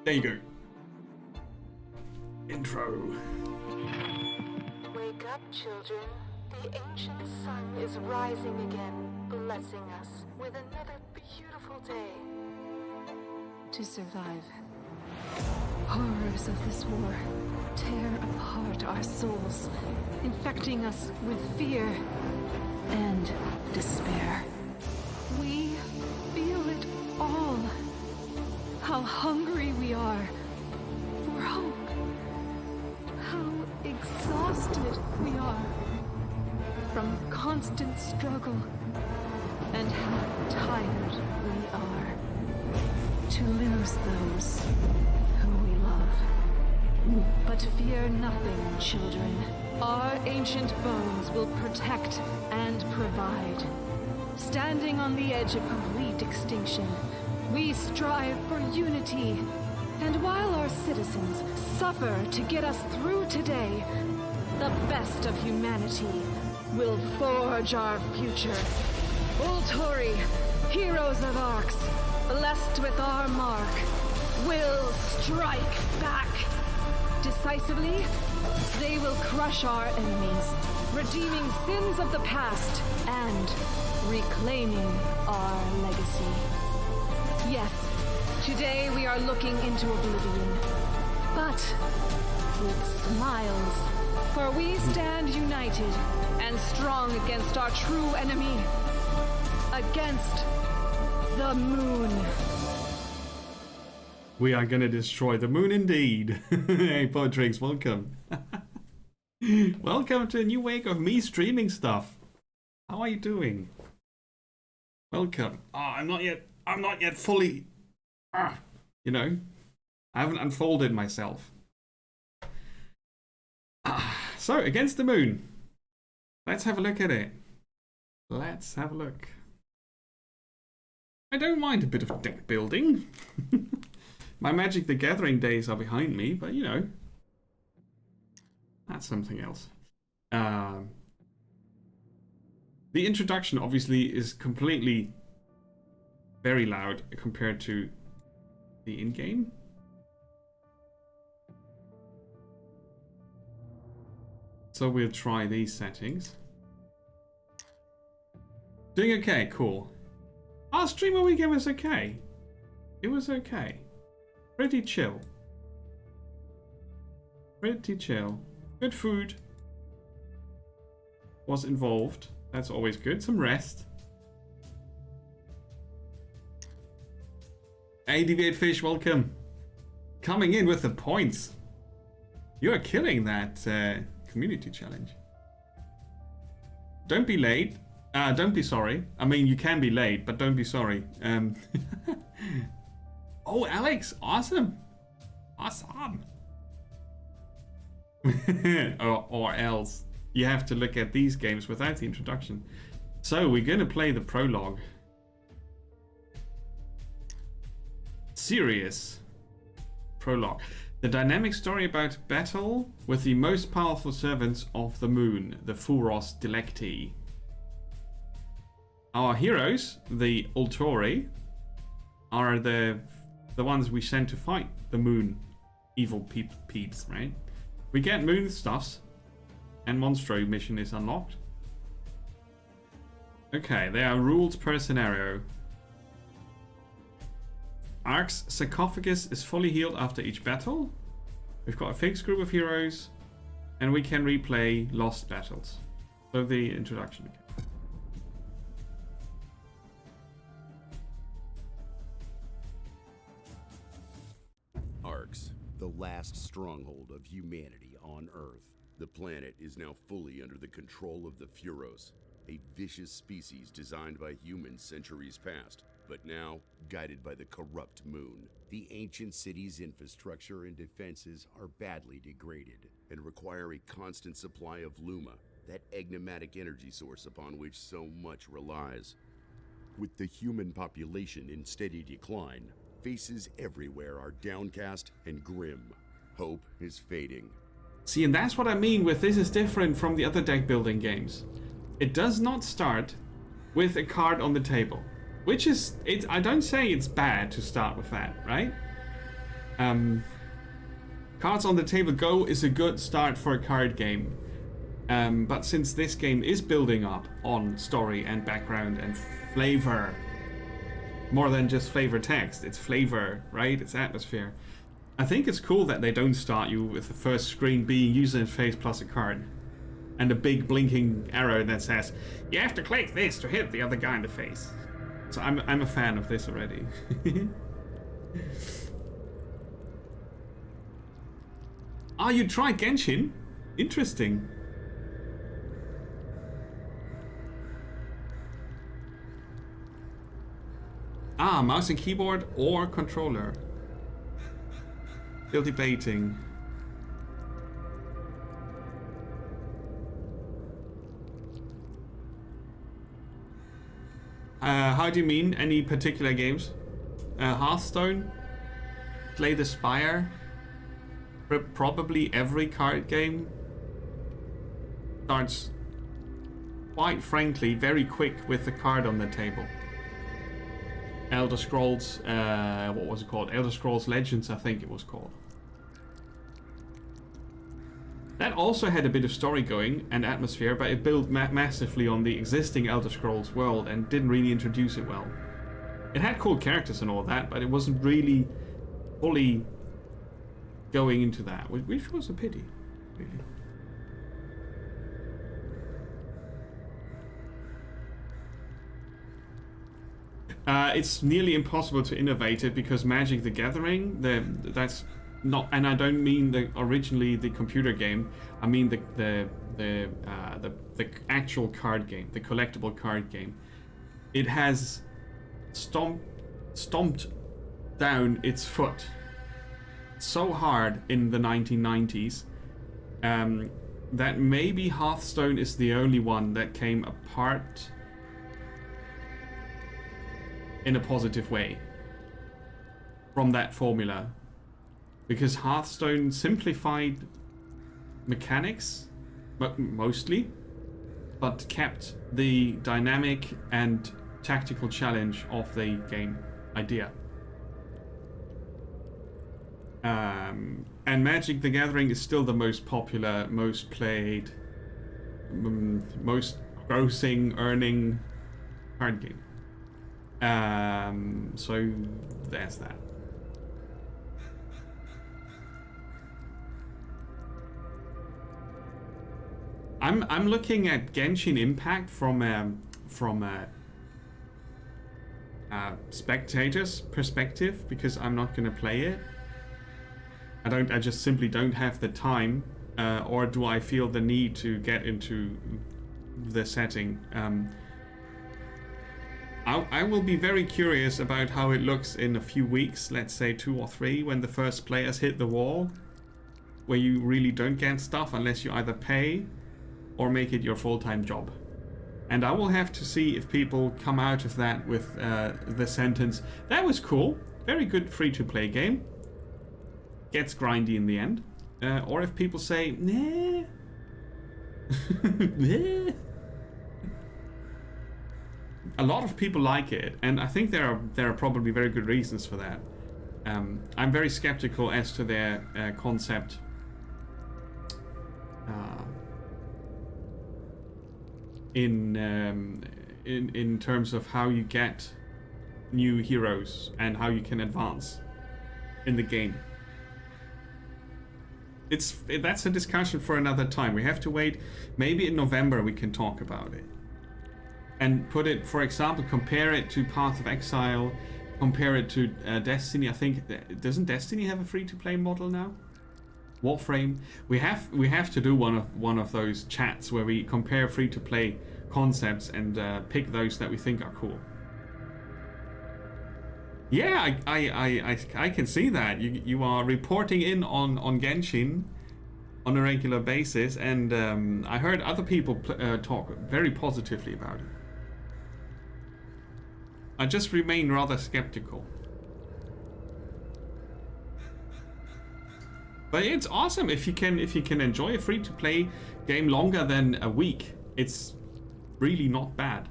There you go. Intro. Wake up, children. The ancient sun is rising again, blessing us with another beautiful day. To survive. Horrors of this war tear apart our souls, infecting us with fear and despair. We feel it all. How hungry we are for hope. How exhausted we are from constant struggle, and how tired we are to lose those who we love. But fear nothing, children. Our ancient bones will protect and provide. Standing on the edge of complete extinction, we strive for unity. And while our citizens suffer to get us through today, the best of humanity will forge our future. Volturi, heroes of Arx, blessed with our mark, will strike back. Decisively, they will crush our enemies, redeeming sins of the past and reclaiming our legacy. Yes, today we are looking into oblivion, but with smiles, for we stand united and strong against our true enemy, against the moon. We are gonna destroy the moon indeed. Hey, Poetrix, welcome. Welcome to a new week of me streaming stuff. How are you doing? Welcome. Oh, I'm not yet fully, you know, I haven't unfolded myself. So, against the moon. Let's have a look at it. Let's have a look. I don't mind a bit of deck building. My Magic the Gathering days are behind me, but you know, that's something else. The introduction obviously is completely very loud compared to the in-game. So we'll try these settings. Doing okay, cool. Our streamer weekend was okay. It was okay. Pretty chill. Pretty chill. Good food was involved. That's always good. Some rest. Hey, Deviate Fish, welcome. Coming in with the points. You are killing that community challenge. Don't be late. Don't be sorry. I mean, you can be late, but don't be sorry. Oh, Alex, awesome. Awesome. or else you have to look at these games without the introduction. So we're going to play the prologue. Serious prologue. The dynamic story about battle with the most powerful servants of the moon, the Furos Delecti. Our heroes, the Ultori, are the ones we sent to fight the moon evil peeps, right? We get moon stuffs, and Monstro mission is unlocked. Okay, there are rules per scenario. Ark's sarcophagus is fully healed after each battle. We've got a fixed group of heroes, and we can replay lost battles. So the introduction. Arx, the last stronghold of humanity on Earth. The planet is now fully under the control of the Furos, a vicious species designed by humans centuries past, but now guided by the corrupt moon. The ancient city's infrastructure and defenses are badly degraded and require a constant supply of Luma, that enigmatic energy source upon which so much relies. With the human population in steady decline, faces everywhere are downcast and grim. Hope is fading. See, and that's what I mean with this is different from the other deck building games. It does not start with a card on the table. Which is, I don't say it's bad to start with that, right? Cards on the Table Go is a good start for a card game. But since this game is building up on story and background and flavor, more than just flavor text, it's flavor, right? It's atmosphere. I think it's cool that they don't start you with the first screen being user interface plus a card. And a big blinking arrow that says, you have to click this to hit the other guy in the face. So I'm a fan of this already. Ah, you tried Genshin? Interesting. Ah, mouse and keyboard or controller. Still debating. How do you mean? Any particular games? Hearthstone? Slay the Spire? Probably every card game starts, quite frankly, very quick with the card on the table. Elder Scrolls, what was it called? Elder Scrolls Legends, I think it was called. That also had a bit of story going and atmosphere, but it built massively on the existing Elder Scrolls world and didn't really introduce it well. It had cool characters and all that, but it wasn't really fully going into that, which was a pity, really. It's nearly impossible to innovate it because Magic the Gathering, that's not, and I don't mean originally the computer game. I mean the actual card game, the collectible card game. It has stomped down its foot so hard in the 1990s that maybe Hearthstone is the only one that came apart in a positive way from that formula, because Hearthstone simplified mechanics mostly, but kept the dynamic and tactical challenge of the game idea. And Magic the Gathering is still the most popular, most played, most grossing, earning card game. So there's that. I'm looking at Genshin Impact from spectator's perspective, because I'm not gonna play it. I just simply don't have the time, or do I feel the need to get into the setting. I will be very curious about how it looks in a few weeks, let's say 2 or 3, when the first players hit the wall, where you really don't get stuff unless you either pay or make it your full-time job. And I will have to see if people come out of that with the sentence, that was cool, very good free-to-play game, gets grindy in the end, or if people say, nah, nah. A lot of people like it, and I think there are probably very good reasons for that. I'm very skeptical as to their concept in terms of how you get new heroes and how you can advance in the game. That's a discussion for another time. We have to wait. Maybe in November we can talk about it. And put it, for example, compare it to Path of Exile, compare it to Destiny. I think, doesn't Destiny have a free-to-play model now? Warframe. We have to do one of those chats where we compare free-to-play concepts and pick those that we think are cool. Yeah, I can see that. You are reporting in on Genshin on a regular basis, and I heard other people talk very positively about it. I just remain rather skeptical. But it's awesome if you can enjoy a free-to-play game longer than a week. It's really not bad.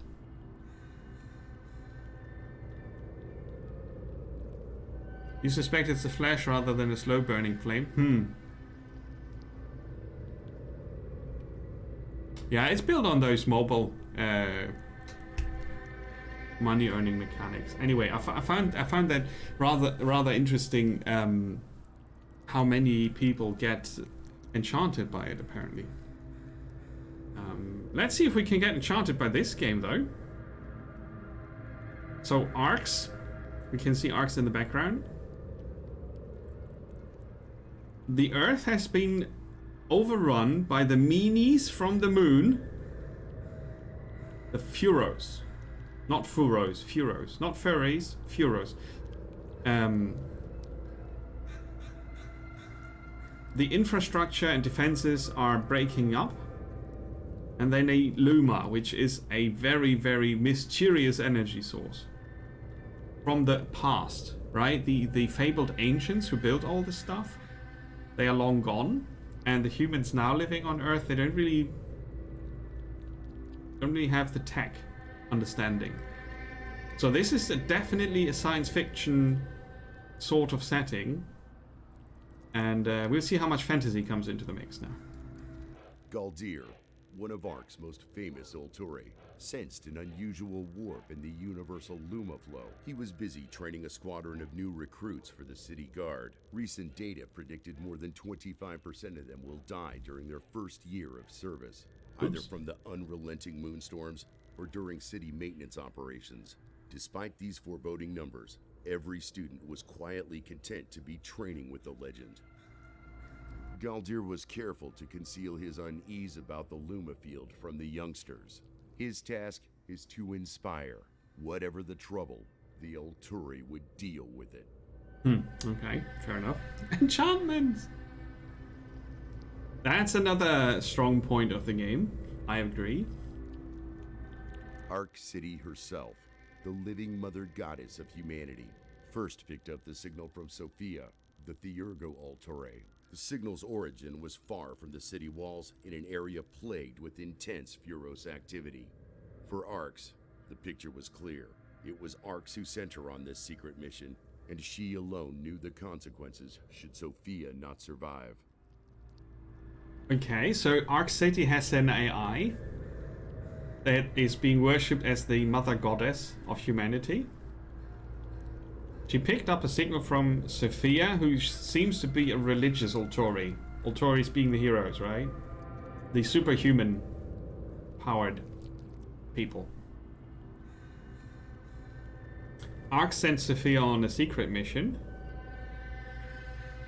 You suspect it's a flash rather than a slow burning flame? Yeah, it's built on those mobile money earning mechanics. Anyway, I found that rather interesting. How many people get enchanted by it, apparently. Let's see if we can get enchanted by this game, though. So, arcs. We can see arcs in the background. The Earth has been overrun by the meanies from the moon. The Furos. Not Furos, Furos. Not furries, Furos. The infrastructure and defenses are breaking up. And they need Luma, which is a very, very mysterious energy source. From the past, right? The fabled ancients who built all this stuff, they are long gone. And the humans now living on Earth, they don't really have the tech understanding. So this is definitely a science fiction sort of setting. And we'll see how much fantasy comes into the mix now. Galdir, one of Ark's most famous Ulturi, sensed an unusual warp in the universal Luma flow. He was busy training a squadron of new recruits for the city guard. Recent data predicted more than 25% of them will die during their first year of service, either from the unrelenting moonstorms or during city maintenance operations. Despite these foreboding numbers, every student was quietly content to be training with the legend. Galdir was careful to conceal his unease about the Luma field from the youngsters. His task is to inspire. Whatever the trouble, the Ulturi would deal with it. Okay, fair enough. Enchantments! That's another strong point of the game. I agree. Ark City herself, the living mother goddess of humanity, first picked up the signal from Sophia, the Theurgo Ulturi. The signal's origin was far from the city walls in an area plagued with intense Furos activity. For Arx, the picture was clear. It was Arx who sent her on this secret mission, and she alone knew the consequences should Sophia not survive. Okay, so Ark City has an AI that is being worshipped as the mother goddess of humanity. She picked up a signal from Sophia, who seems to be a religious Ulturi. Ulturis being the heroes, right? The superhuman powered people. Ark sent Sophia on a secret mission.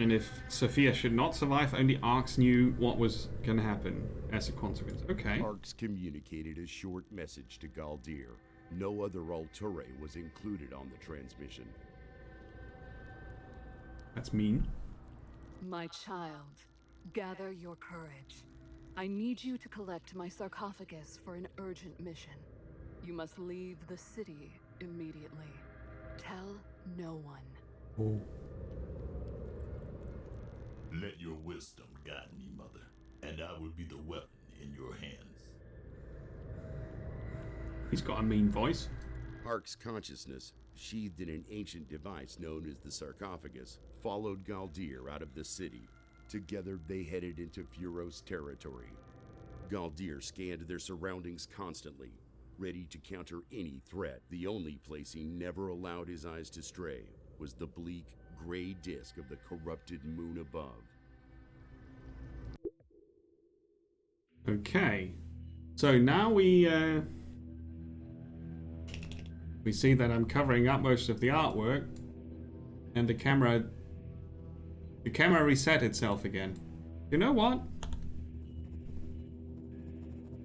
And if Sophia should not survive, only Arx knew what was going to happen as a consequence. Okay. Arx communicated a short message to Galdir. No other Ulturi was included on the transmission. That's mean. My child, gather your courage. I need you to collect my sarcophagus for an urgent mission. You must leave the city immediately. Tell no one. Oh. Let your wisdom guide me, Mother, and I will be the weapon in your hands. He's got a mean voice. Ark's consciousness, sheathed in an ancient device known as the sarcophagus, followed Galdir out of the city. Together they headed into Furos territory. Galdir scanned their surroundings constantly, ready to counter any threat. The only place he never allowed his eyes to stray was the bleak, gray disk of the corrupted moon above. Okay. So now we see that I'm covering up most of the artwork, and the camera reset itself again. You know what?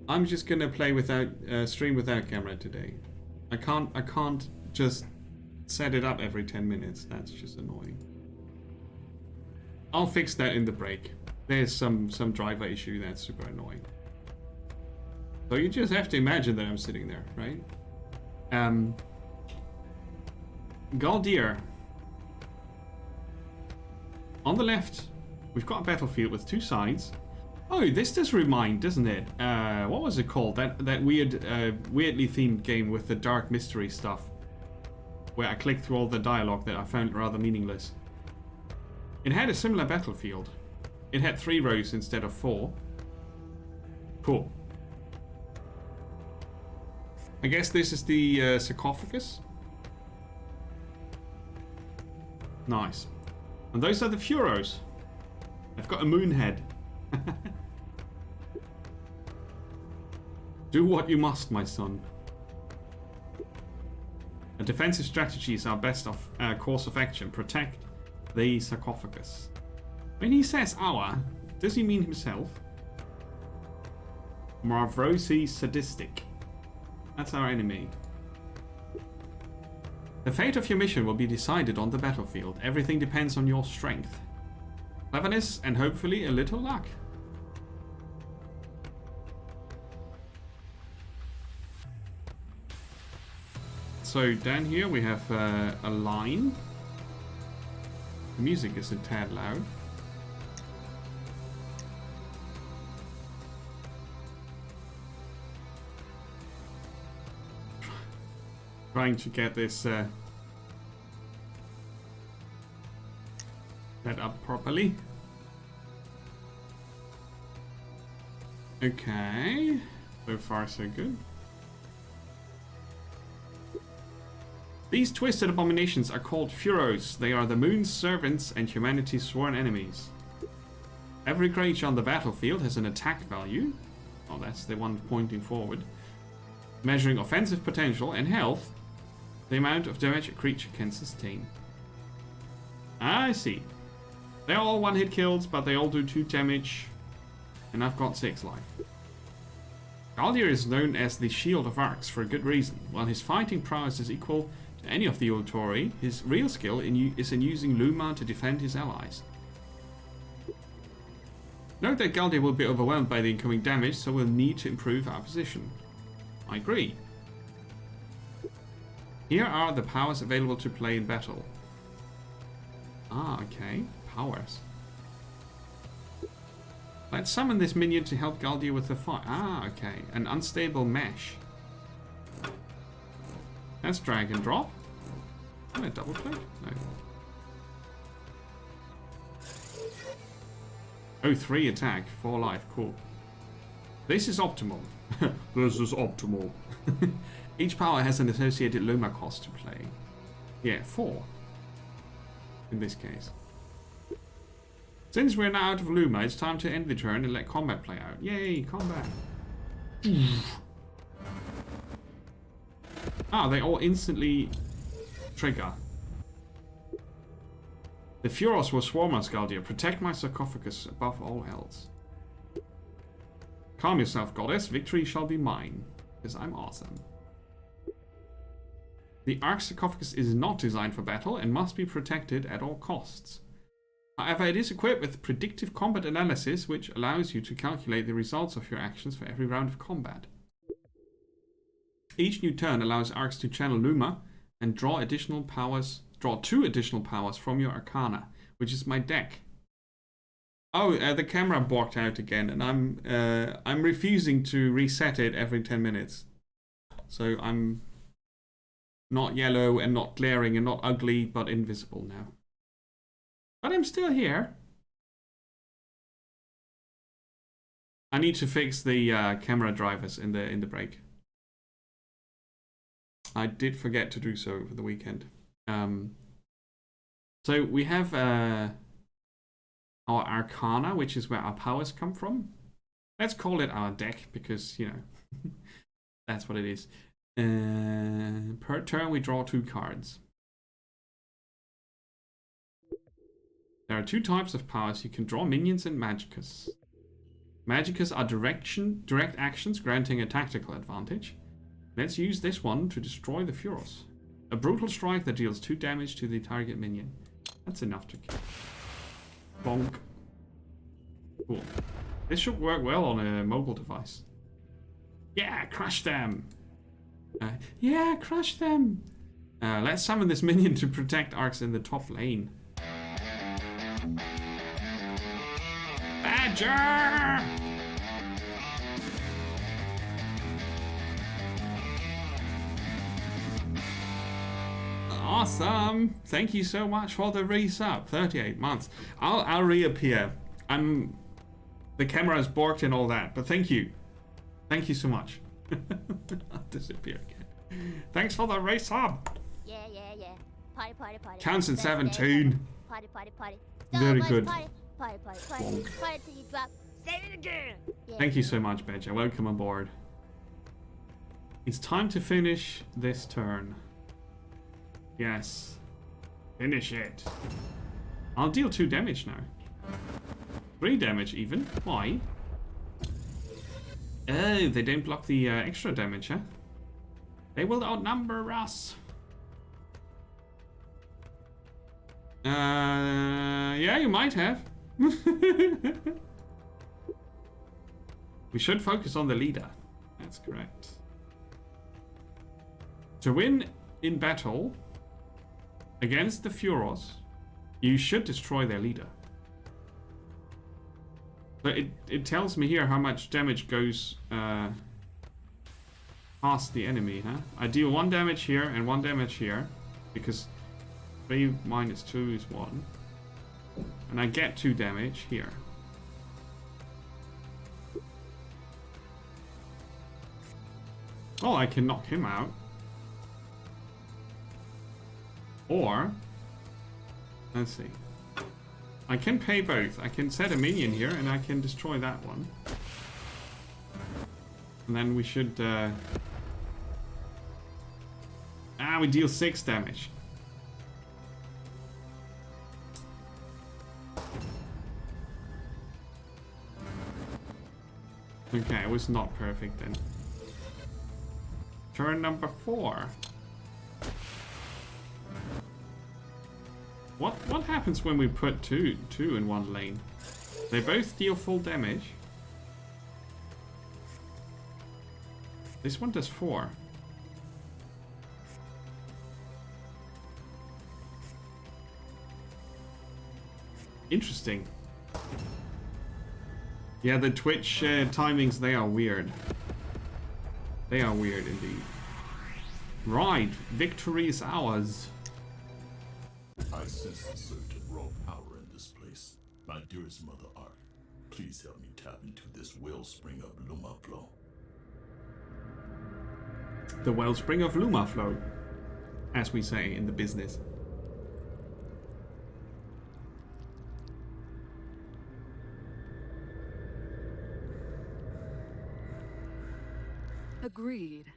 I'm just gonna play without stream without camera today. I can't just set it up every 10 minutes. That's just annoying. I'll fix that in the break. There's some driver issue that's super annoying. So you just have to imagine that I'm sitting there, right? Galdir. On the left, we've got a battlefield with two sides. Oh, this does remind, doesn't it? What was it called? That weird, weirdly themed game with the dark mystery stuff. where I clicked through all the dialogue that I found rather meaningless. It had a similar battlefield. It had 3 rows instead of 4. Cool. I guess this is the sarcophagus. Nice. And those are the Furos. They've got a moon head. Do what you must, my son. A defensive strategy is our best course of action. Protect the sarcophagus. When he says our, does he mean himself? Marvrosi Sadistic. That's our enemy. The fate of your mission will be decided on the battlefield. Everything depends on your strength, cleverness, and hopefully a little luck. So down here we have a line. The music is a tad loud. Trying to get this set up properly. Okay, so far so good. These twisted abominations are called Furos. They are the moon's servants and humanity's sworn enemies. Every creature on the battlefield has an attack value. Oh, that's the one pointing forward. Measuring offensive potential and health. The amount of damage a creature can sustain. I see. They're all one-hit kills, but they all do 2 damage. And I've got 6 life. Galdir is known as the Shield of Arcs for a good reason. While his fighting prowess is equal to any of the Autori, his real skill is in using Luma to defend his allies. Note that Galdir will be overwhelmed by the incoming damage, so we'll need to improve our position. I agree. Here are the powers available to play in battle. Ah, okay. Powers. Let's summon this minion to help Galdir with the fight. Ah, okay. An unstable mesh. That's drag and drop. Can I double click? No. Oh, 3 attack, 4 life. Cool. This is optimal. This is optimal. Each power has an associated Luma cost to play. Yeah, 4. In this case. Since we're now out of Luma, it's time to end the turn and let combat play out. Yay, combat. Ah, they all instantly trigger. The Furos will swarm us, Galdir. Protect my sarcophagus above all else. Calm yourself, goddess. Victory shall be mine. Because I'm awesome. The Arc sarcophagus is not designed for battle and must be protected at all costs. However, it is equipped with predictive combat analysis, which allows you to calculate the results of your actions for every round of combat. Each new turn allows Arcs to channel Luma and draw 2 additional powers from your Arcana, which is my deck. Oh, the camera borked out again, and I'm refusing to reset it every 10 minutes. So I'm not yellow and not glaring and not ugly, but invisible now. But I'm still here. I need to fix the camera drivers in the break. I did forget to do so over the weekend. So we have our Arcana, which is where our powers come from. Let's call it our deck because, you know, that's what it is. Per turn we draw 2 cards. There are 2 types of powers. You can draw minions and Magicus. Magicus are direct actions granting a tactical advantage. Let's use this one to destroy the Furos. A brutal strike that deals 2 damage to the target minion. That's enough to kill. Bonk. Cool. This should work well on a mobile device. Yeah, crush them! Yeah, crush them! Let's summon this minion to protect Arcs in the top lane. Badger! Awesome. Thank you so much for the resub. 38 months. I'll reappear. The camera is borked and all that, but thank you. Thank you so much. I'll disappear again. Thanks for the resub. Yeah. Party. Counts in Let's dance, 17. Party. Very much good. Party till you drop. Say it again. Yeah. Thank you so much, Benja. Welcome aboard. It's time to finish this turn. Yes. Finish it. I'll deal 2 damage now. 3 damage even. Why? Oh, they don't block the extra damage, huh? They will outnumber us. Yeah, you might have. We should focus on the leader. That's correct. To win in battle against the Furos, you should destroy their leader. So it tells me here how much damage goes past the enemy, huh? I deal 1 damage here and 1 damage here, because 3 minus 2 is 1. And I get 2 damage here. Oh, I can knock him out. Or, let's see. I can pay both. I can set a minion here and I can destroy that one. And then we should... we deal 6 damage. Okay, it was not perfect then. Turn number 4. What happens when we put two in one lane? They both deal full damage. This one does 4. Interesting. Yeah, the Twitch timings, they are weird. They are weird indeed. Right, victory is ours. I sense a surge of raw power in this place. My dearest Mother Ark, please help me tap into this wellspring of Lumaflow. The wellspring of Lumaflow, as we say in the business. Agreed.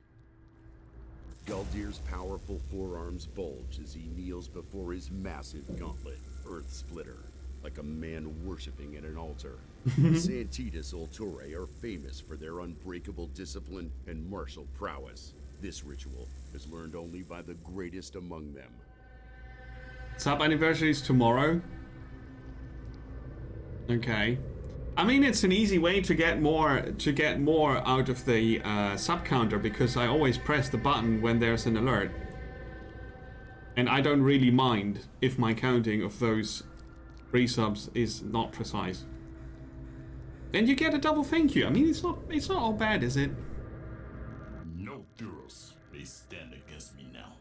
Galdir's powerful forearms bulge as he kneels before his massive gauntlet, Earth Splitter, like a man worshipping at an altar. Santitas Ultore are famous for their unbreakable discipline and martial prowess. This ritual is learned only by the greatest among them. Sub anniversary is tomorrow. Okay. I mean, it's an easy way to get more out of the sub counter, because I always press the button when there's an alert, and I don't really mind if my counting of those resubs is not precise. And you get a double thank you. I mean, it's not all bad, is it? No Duros may stand against me now.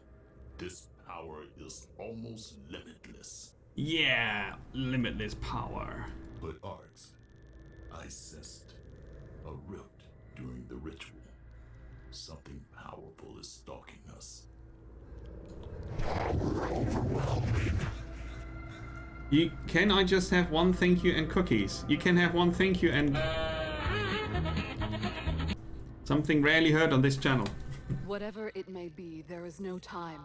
This power is almost limitless. Yeah, limitless power. But Arx, I sensed a rift during the ritual. Something powerful is stalking us. Can I just have one thank you and cookies? You can have one thank you and... something rarely heard on this channel. Whatever it may be, there is no time.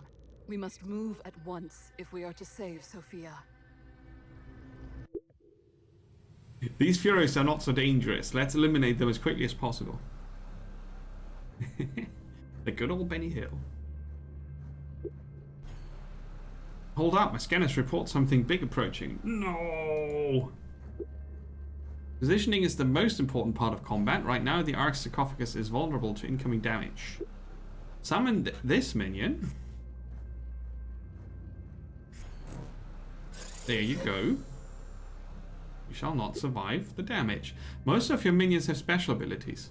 We must move at once if we are to save Sophia. These Furies are not so dangerous. Let's eliminate them as quickly as possible. The good old Benny Hill. Hold up, my scanners report something big approaching. No! Positioning is the most important part of combat. Right now, the Ark sarcophagus is vulnerable to incoming damage. Summon this minion. There you go. You shall not survive the damage. Most of your minions have special abilities.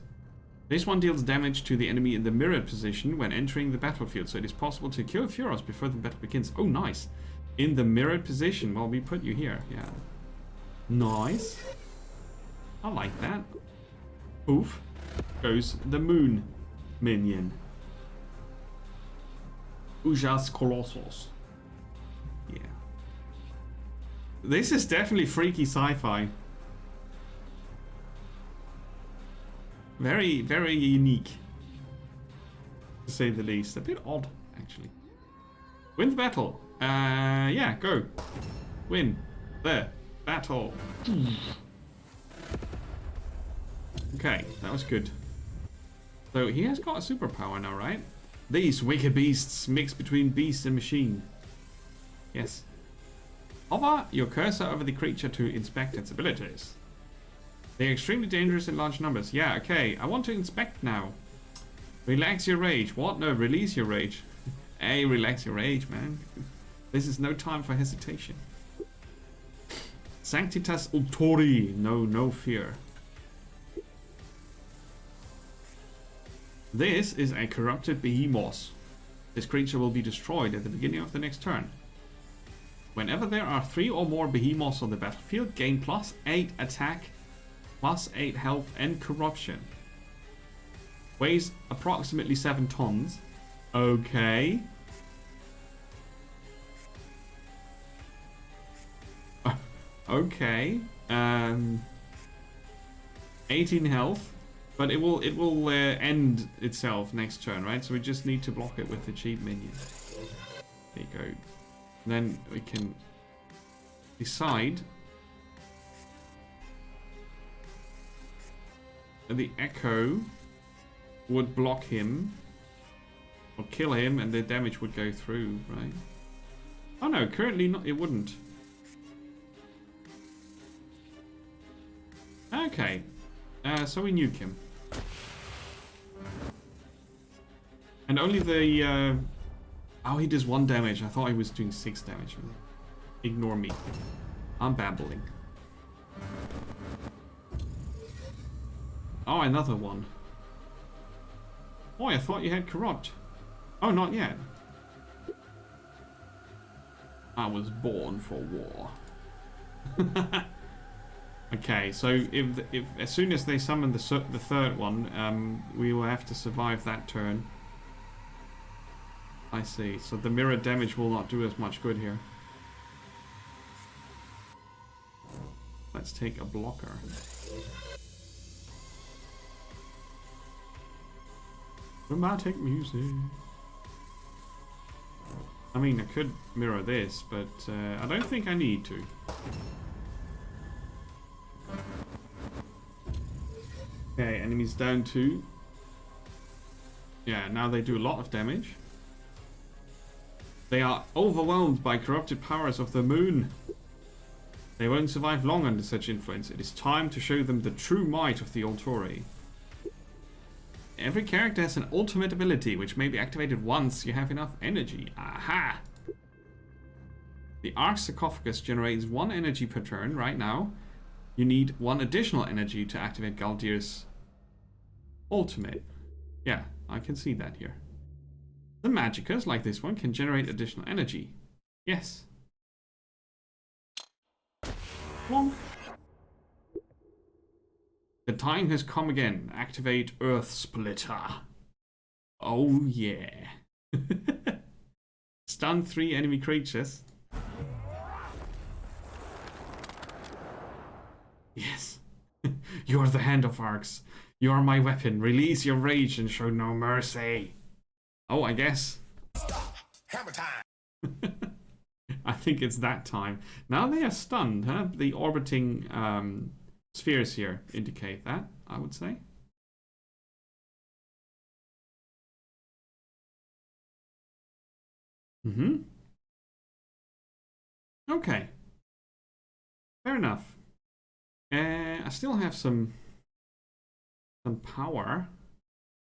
This one deals damage to the enemy in the mirrored position when entering the battlefield, so it is possible to kill Furos before the battle begins. Oh, nice. In the mirrored position. Well, we put you here. Yeah. Nice. I like that. Oof. Goes the moon minion. Ujas Colossus. Yeah. This is definitely freaky sci-fi. Very, very unique, to say the least. A bit odd, actually. Win the battle. Yeah, go. Win the battle. Okay, that was good. So he has got a superpower now, right? These wicked beasts mix between beast and machine. Yes. Hover your cursor over the creature to inspect its abilities. They're extremely dangerous in large numbers. Yeah, okay. I want to inspect now. Relax your rage. What? No, release your rage. Hey, relax your rage, man. This is no time for hesitation. Sanctitas Ultori. No fear. This is a corrupted behemoth. This creature will be destroyed at the beginning of the next turn. Whenever there are 3 or more behemoths on the battlefield, gain +8 attack, +8 health, and corruption. Weighs approximately 7 tons. Okay. Okay. 18 health, but it will end itself next turn, right? So we just need to block it with the cheap minion. There you go. Then we can decide. The echo would block him or kill him, and the damage would go through, right? Oh no, currently not. It wouldn't. Okay, so we nuke him, and only the oh, he does 1 damage. I thought he was doing 6 damage. Ignore me. I'm babbling. Oh, another one. Oh, I thought you had corrupt. Oh, not yet. I was born for war. Okay, so if as soon as they summon the third one, we will have to survive that turn. I see. So the mirror damage will not do as much good here. Let's take a blocker. Dramatic music. I mean, I could mirror this, but I don't think I need to. Okay, enemies down 2. Yeah, now they do a lot of damage. They are overwhelmed by corrupted powers of the moon. They won't survive long under such influence. It is time to show them the true might of the Ultori. Every character has an ultimate ability, which may be activated once you have enough energy. Aha! The Arc Sarcophagus generates 1 energy per turn right now. You need 1 additional energy to activate Galdir's ultimate. Yeah, I can see that here. The Magickas, like this one, can generate additional energy. Yes. Plonk. The time has come again. Activate Earth Splitter. Oh yeah. Stun 3 enemy creatures. Yes. You are the Hand of Arcs. You are my weapon. Release your rage and show no mercy. Oh, I guess. Hammer time. I think it's that time. Now they are stunned, huh? The orbiting spheres here indicate that, I would say. Okay. Fair enough. I still have some power,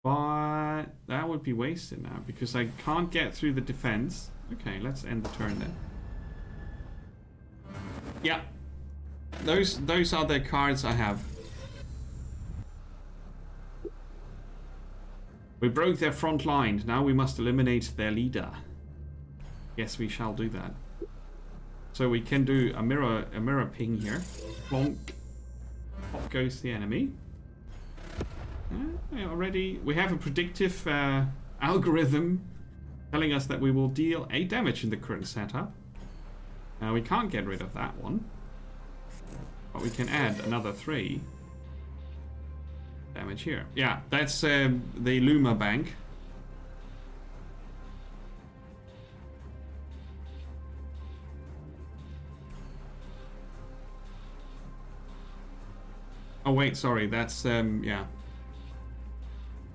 but that would be wasted now because I can't get through the defense. Okay, let's end the turn then. Yeah. Those are the cards I have. We broke their front line. Now we must eliminate their leader. Yes, we shall do that. So we can do a mirror ping here. Plonk. Pop goes the enemy. Already, we have a predictive algorithm telling us that we will deal 8 damage in the current setup. We can't get rid of that one. But we can add another 3 damage here. Yeah, that's the Luma bank. Oh wait, sorry, that's yeah.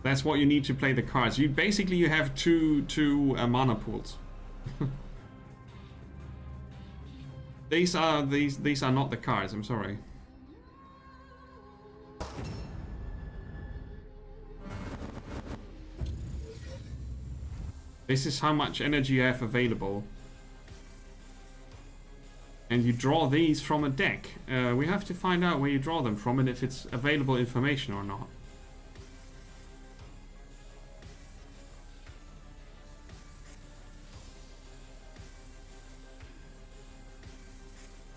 That's what you need to play the cards. You basically you have two mana pools. These are not the cards, I'm sorry. This is how much energy you have available. And you draw these from a deck. We have to find out where you draw them from and if it's available information or not.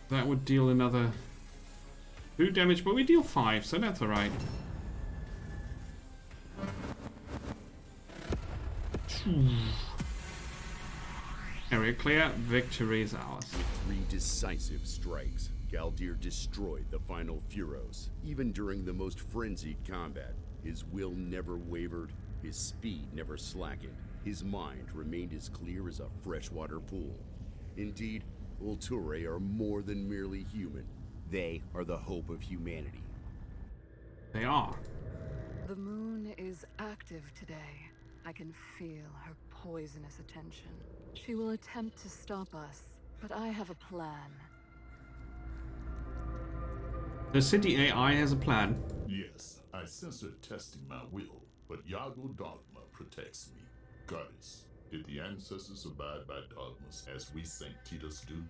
That would deal another 2 damage, but we deal 5, so that's alright. Area clear, victory is ours. With 3 decisive strikes, Galdir destroyed the final Furos. Even during the most frenzied combat, his will never wavered, his speed never slackened, his mind remained as clear as a freshwater pool. Indeed, Ulturae are more than merely human. They are the hope of humanity. They are. The moon is active today. I can feel her poisonous attention. She will attempt to stop us, but I have a plan. The city AI has a plan. Yes, I sense her testing my will, but Yago Dogma protects me. Goddess, did the ancestors abide by dogmas as we Sanctitas do?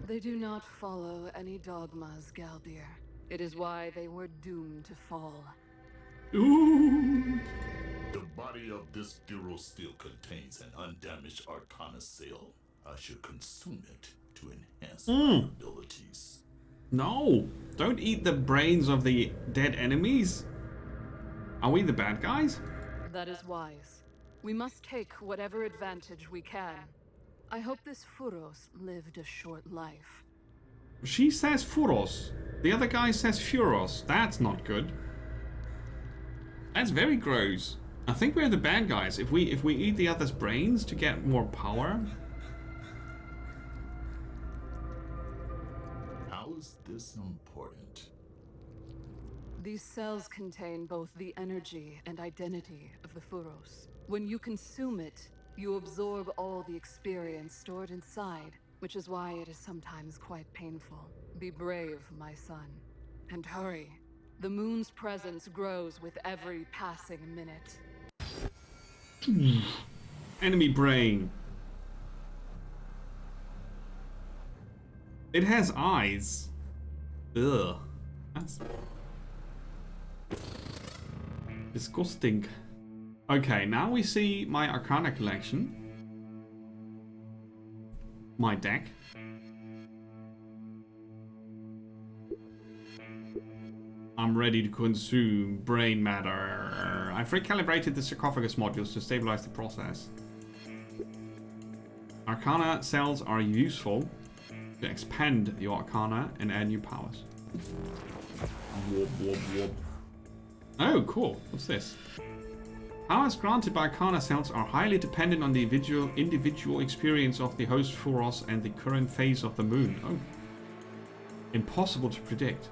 They do not follow any dogmas, Galdir. It is why they were doomed to fall. Ooh. The body of this Furo still contains an undamaged Arcana cell. I should consume it to enhance my abilities. No, don't eat the brains of the dead enemies. Are we the bad guys? That is wise. We must take whatever advantage we can. I hope this Furos lived a short life. She says Furos. The other guy says Furos. That's not good. That's very gross. I think we're the bad guys. If we eat the other's brains to get more power. How is this important? These cells contain both the energy and identity of the Furos. When you consume it, you absorb all the experience stored inside, which is why it is sometimes quite painful. Be brave, my son, and hurry. The moon's presence grows with every passing minute. Enemy brain. It has eyes. Ugh. That's disgusting. Okay, now we see my Arcana collection. My deck. I'm ready to consume brain matter. I've recalibrated the sarcophagus modules to stabilize the process. Arcana cells are useful to expand the Arcana and add new powers. Whoop, whoop, whoop. Oh, cool. What's this? Powers granted by Arcana cells are highly dependent on the individual experience of the host Furos and the current phase of the moon. Oh. Impossible to predict.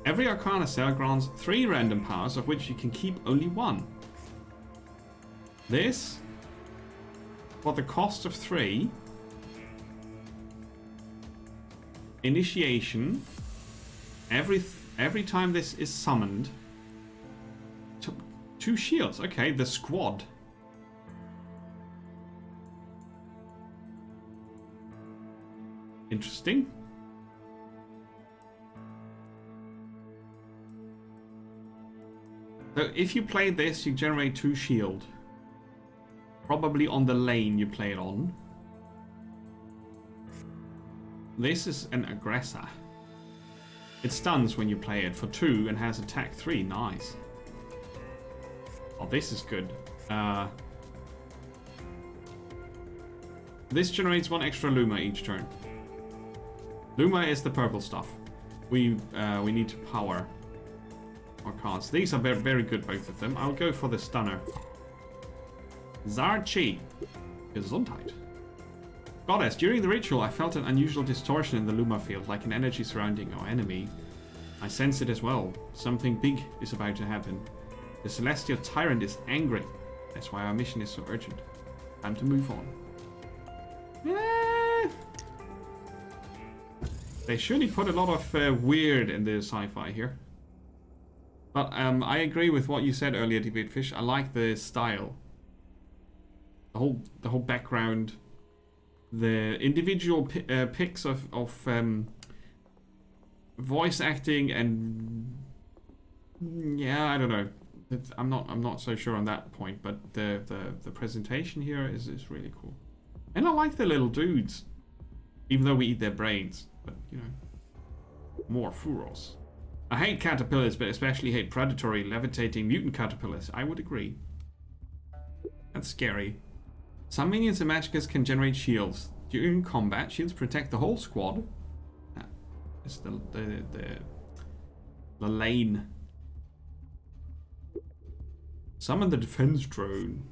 Every Arcana cell grants 3 random powers, of which you can keep only 1. This, for the cost of 3, initiation, every time this is summoned, 2 shields. Okay, the squad. Interesting. So if you play this, you generate 2 shield. Probably on the lane you play it on. This is an aggressor. It stuns when you play it for 2 and has attack 3. Nice. Oh, this is good. This generates 1 extra Luma each turn. Luma is the purple stuff. We need to power our cards. These are very, very good, both of them. I'll go for the stunner. Zarchi. Gesundheit. Goddess, during the ritual I felt an unusual distortion in the Luma field, like an energy surrounding our enemy. I sense it as well. Something big is about to happen. The Celestial Tyrant is angry. That's why our mission is so urgent. Time to move on. They surely put a lot of weird in the sci-fi here. But I agree with what you said earlier, Debatefish. I like the style. The whole background. The individual picks of voice acting and yeah, I don't know. I'm not so sure on that point, but the presentation here is really cool. And I like the little dudes, even though we eat their brains. But you know, more Furos. I hate caterpillars, but especially hate predatory levitating mutant caterpillars. I would agree. That's scary. Some minions and magickas can generate shields. During combat, shields protect the whole squad. It's the lane. Summon the defense drone.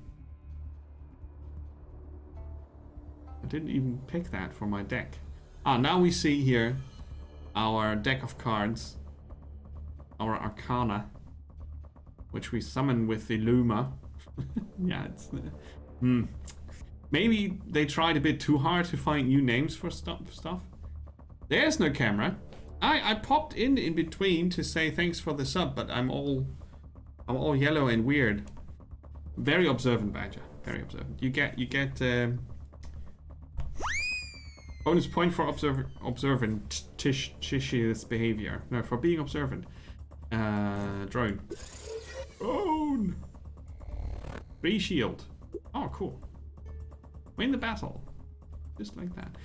I didn't even pick that for my deck. Now we see here our deck of cards. Our Arcana. Which we summon with the Luma. Yeah, it's... Maybe they tried a bit too hard to find new names for stuff. There's no camera. I popped in between to say thanks for the sub, but I'm all yellow and weird. Very observant, Badger. Very observant. You get bonus point for observant tish's behavior. No, for being observant. Drone. Drone. 3 shield. Oh, cool. Win the battle. Just like that.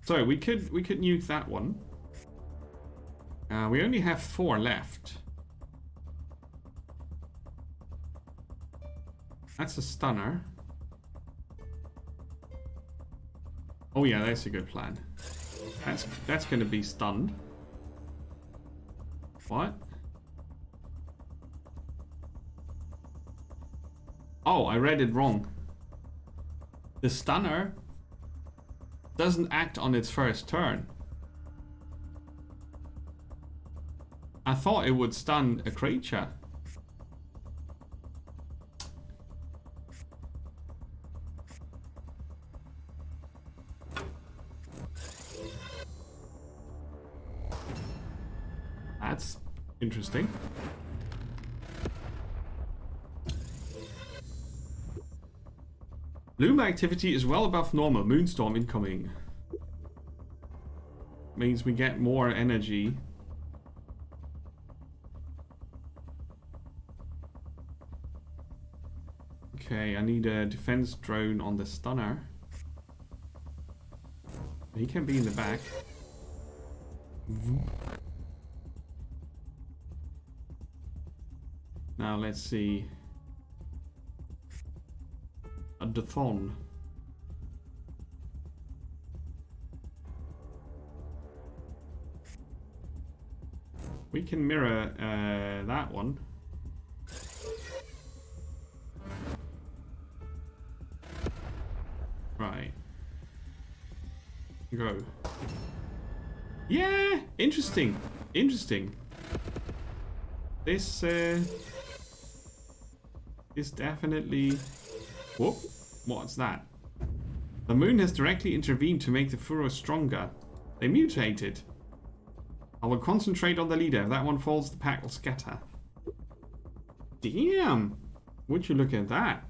So we could nuke that one. We only have 4 left. That's a stunner. Oh yeah, that's a good plan. That's gonna be stunned. What? Oh, I read it wrong. The stunner doesn't act on its first turn. I thought it would stun a creature. That's interesting. Luma activity is well above normal. Moonstorm incoming. Means we get more energy. Okay, I need a defense drone on the stunner. He can be in the back. Now let's see. A Dathon. We can mirror that one. Right. Go. Yeah! Interesting. Interesting. This is definitely... Whoop. What's that? The moon has directly intervened to make the Furos stronger. They mutated. I will concentrate on the leader. If that one falls, the pack will scatter. Damn! Would you look at that?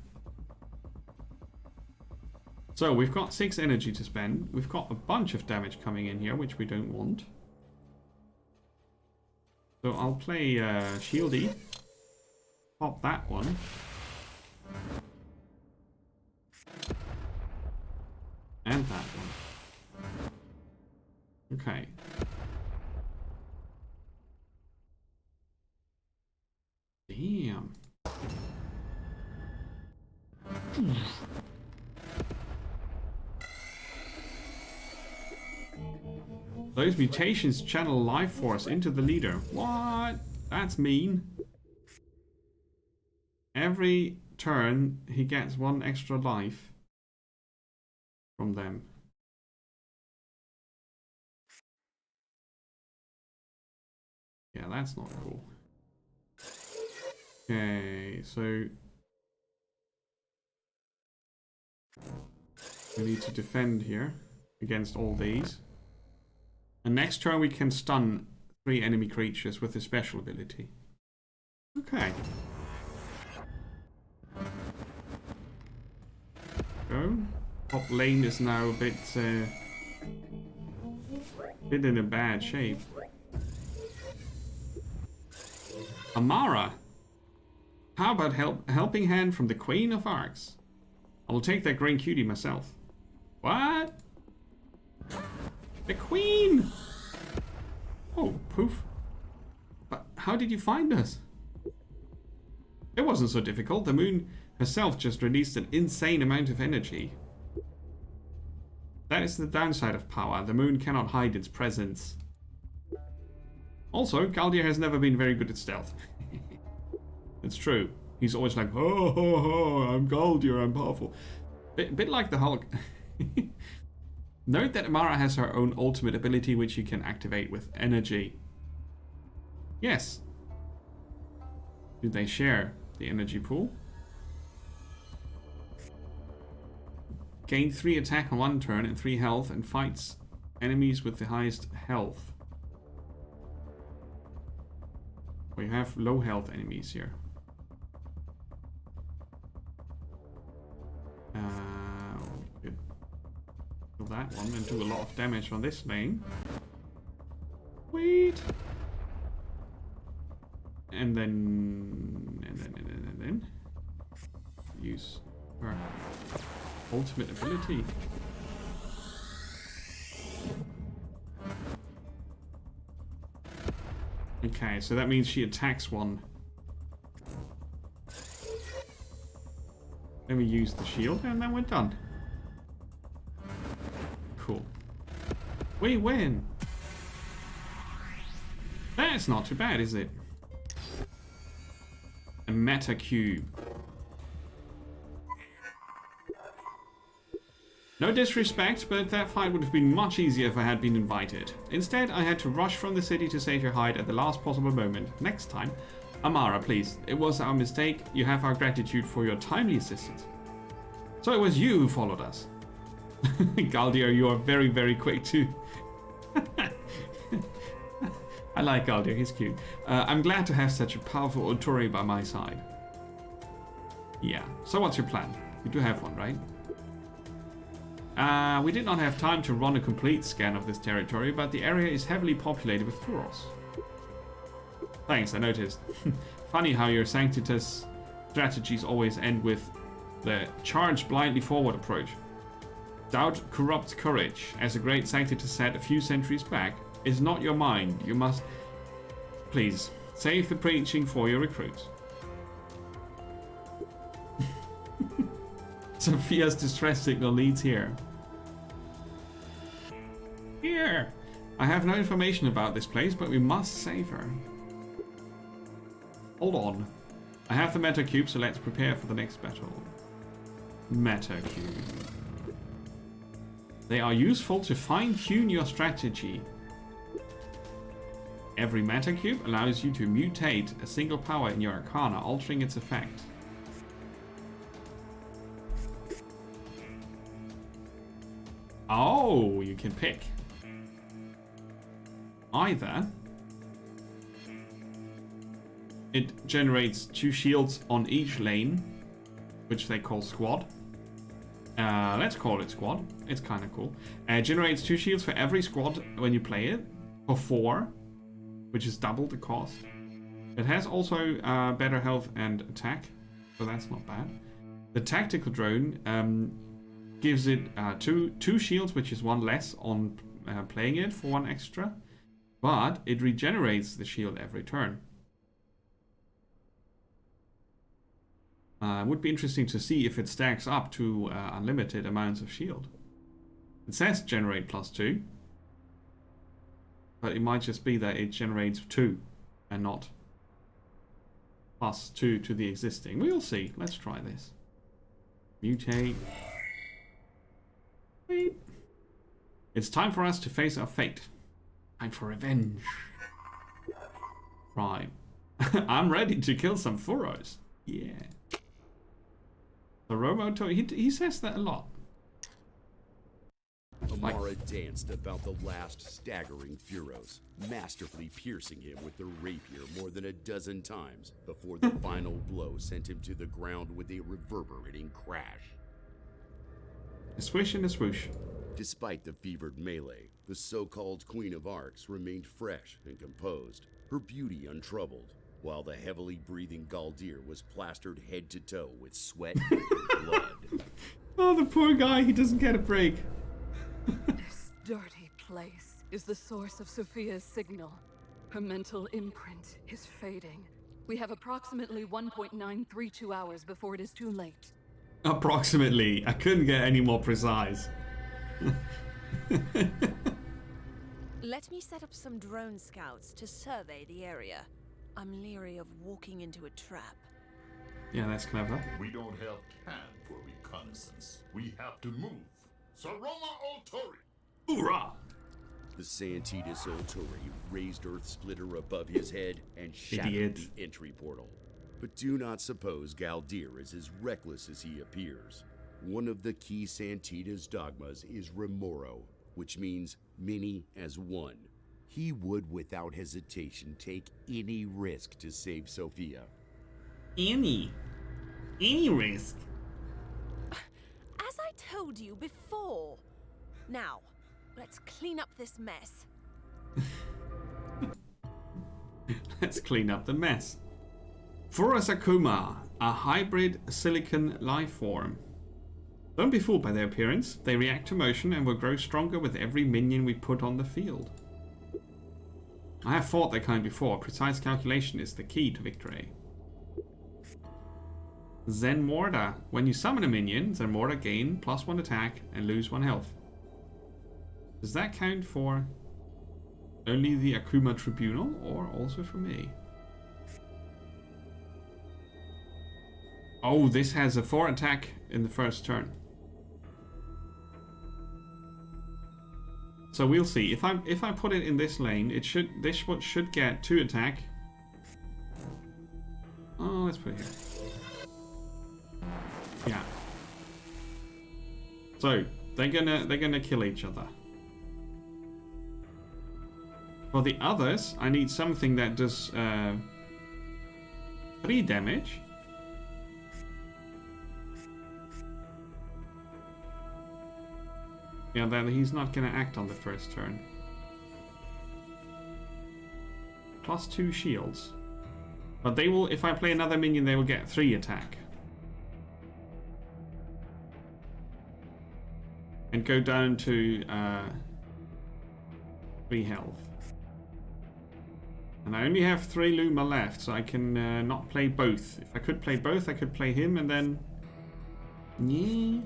So we've got 6 energy to spend. We've got a bunch of damage coming in here, which we don't want. So I'll play Shieldy. Pop that one. And that one. Okay. Damn. Those mutations channel life force into the leader. What? That's mean. Every turn, he gets 1 extra life from them. Yeah, that's not cool. Okay, so we need to defend here against all these. And next turn we can stun 3 enemy creatures with a special ability. Okay. Go. Top lane is now a bit in a bad shape. Amara. How about helping hand from the Queen of Arcs? I will take that green cutie myself. What? The Queen! Oh, poof. But how did you find us? It wasn't so difficult. The moon herself just released an insane amount of energy. That is the downside of power. The moon cannot hide its presence. Also, Galdir has never been very good at stealth. It's true. He's always like, oh, ho, ho, I'm Galdir, I'm powerful. Bit like the Hulk. Note that Amara has her own ultimate ability which you can activate with energy. Yes. Do they share the energy pool? Gain 3 attack on 1 turn and 3 health and fights enemies with the highest health. We have low health enemies here. We could kill that one and do a lot of damage on this lane. Wait. And then use her ultimate ability. Okay, so that means she attacks 1. Then we use the shield and then we're done. Cool. We win! That's not too bad, is it? A meta cube. No disrespect, but that fight would have been much easier if I had been invited. Instead, I had to rush from the city to save your hide at the last possible moment. Next time, Amara, please. It was our mistake. You have our gratitude for your timely assistance. So it was you who followed us. Galdir, you are very, very quick too. I like Galdir, he's cute. I'm glad to have such a powerful Otori by my side. Yeah, so what's your plan? You do have one, right? We did not have time to run a complete scan of this territory, but the area is heavily populated with Furos. Thanks, I noticed. Funny how your Sanctitas strategies always end with the charge blindly forward approach. Doubt corrupts courage. As a great Sanctitas said a few centuries back, is not your mind. You must... Please, save the preaching for your recruits. Sophia's distress signal leads here. Here! I have no information about this place, but we must save her. Hold on. I have the meta cube, so let's prepare for the next battle. Meta cube. They are useful to fine-tune your strategy. Every meta cube allows you to mutate a single power in your arcana, altering its effect. Oh, you can pick. Either it generates 2 shields on each lane, which they call squad, Let's call it squad. It's kind of cool. Generates 2 shields for every squad when you play it. For 4, which is double the cost. It has also better health and attack, so that's not bad. The tactical drone gives it two shields, which is 1 less on playing it for 1 extra. But it regenerates the shield every turn. Would be interesting to see if it stacks up to unlimited amounts of shield. It says generate +2. But it might just be that it generates 2 and not +2 to the existing. We'll see. Let's try this. Mutate. Wait. It's time for us to face our fate. Time for revenge. Right. I'm ready to kill some furrows. Yeah. The Roboto, he says that a lot. Amara danced about the last staggering Furos, masterfully piercing him with the rapier more than a dozen times before the final blow sent him to the ground with a reverberating crash. A swish and a swoosh. Despite the fevered melee, the so-called Queen of Arcs remained fresh and composed, her beauty untroubled, while the heavily breathing Galdir was plastered head to toe with sweat and blood. Oh, the poor guy, he doesn't get a break. This dirty place is the source of Sophia's signal. Her mental imprint is fading. We have approximately 1.932 hours before it is too late. Approximately. I couldn't get any more precise. Let me set up some drone scouts to survey the area. I'm leery of walking into a trap. Yeah, that's clever. We don't have time for reconnaissance. We have to move. Saroma Altori! Hoorah! The Santidus Ulturi raised Earth Splitter above his head and shattered Idiot. the entry portal. But do not suppose Galdir is as reckless as he appears. One of the key Santidus dogmas is Remoro, which means many as one. He would without hesitation take any risk to save Sophia. Any risk. As I told you before. Now, let's clean up this mess. Let's clean up the mess. Furos Akuma, a hybrid silicon life form. Don't be fooled by their appearance. They react to motion and will grow stronger with every minion we put on the field. I have fought their kind before. Precise calculation is the key to victory. Zenmorda. When you summon a minion, Zenmorda gain +1 attack and lose 1 health. Does that count for only the Akuma Tribunal or also for me? Oh, this has a 4 attack in the first turn. So we'll see. If I put it in this lane, this should get 2 attack. Oh, let's put it here. Yeah. So they're gonna kill each other. For the others, I need something that does 3 damage. Yeah, then he's not gonna act on the first turn. +2 shields. But they will, if I play another minion, they will get 3 attack. And go down to 3 health. And I only have 3 Luma left, so I can not play both. If I could play both, I could play him and then... Yeah.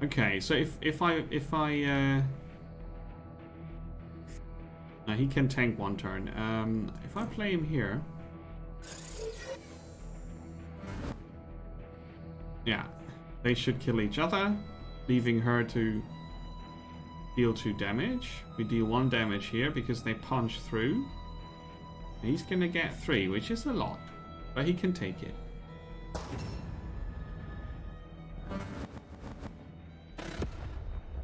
Okay, so if I he can tank 1 turn. If I play him here, yeah, they should kill each other, leaving her to deal 2 damage. We deal 1 damage here because they punch through. He's gonna get 3, which is a lot, but he can take it.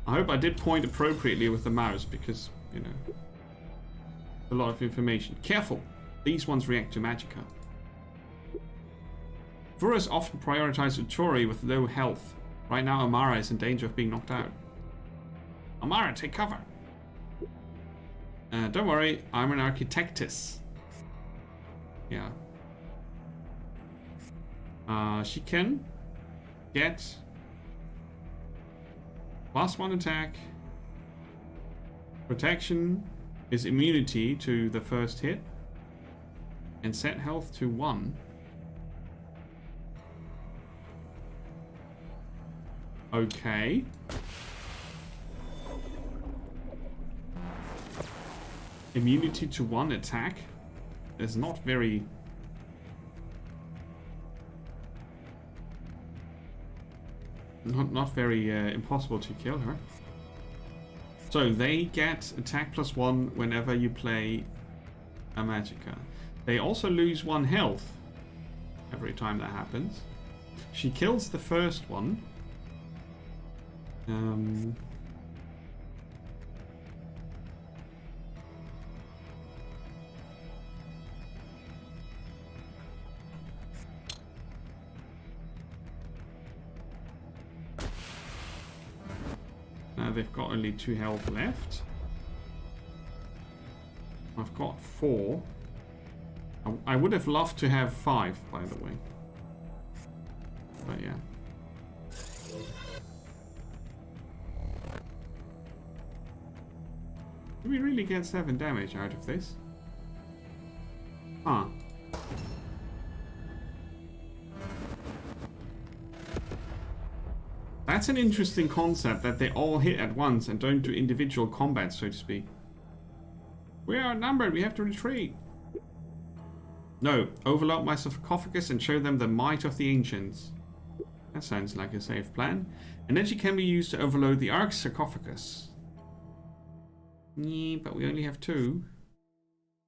I hope I did point appropriately with the mouse because, you know, a lot of information. Careful! These ones react to magicka. Furus often prioritize Utori with low health. Right now, Amara is in danger of being knocked out. Amara, take cover. Don't worry, I'm an Architectus. Yeah. She can get +1 attack. Protection is immunity to the first hit. And set health to 1. Okay. Immunity to 1 attack is not very... Not very impossible to kill her. So they get attack +1 whenever you play a Magicka. They also lose 1 health every time that happens. She kills the first one. Now they've got only 2 health left. I've got 4. I would have loved to have 5, by the way. But yeah. Do we really get 7 damage out of this? Huh. That's an interesting concept, that they all hit at once and don't do individual combat, so to speak. We are outnumbered, we have to retreat. No, overload my sarcophagus and show them the might of the ancients. That sounds like a safe plan. Energy can be used to overload the Ark's sarcophagus. Yeah, but we only have 2.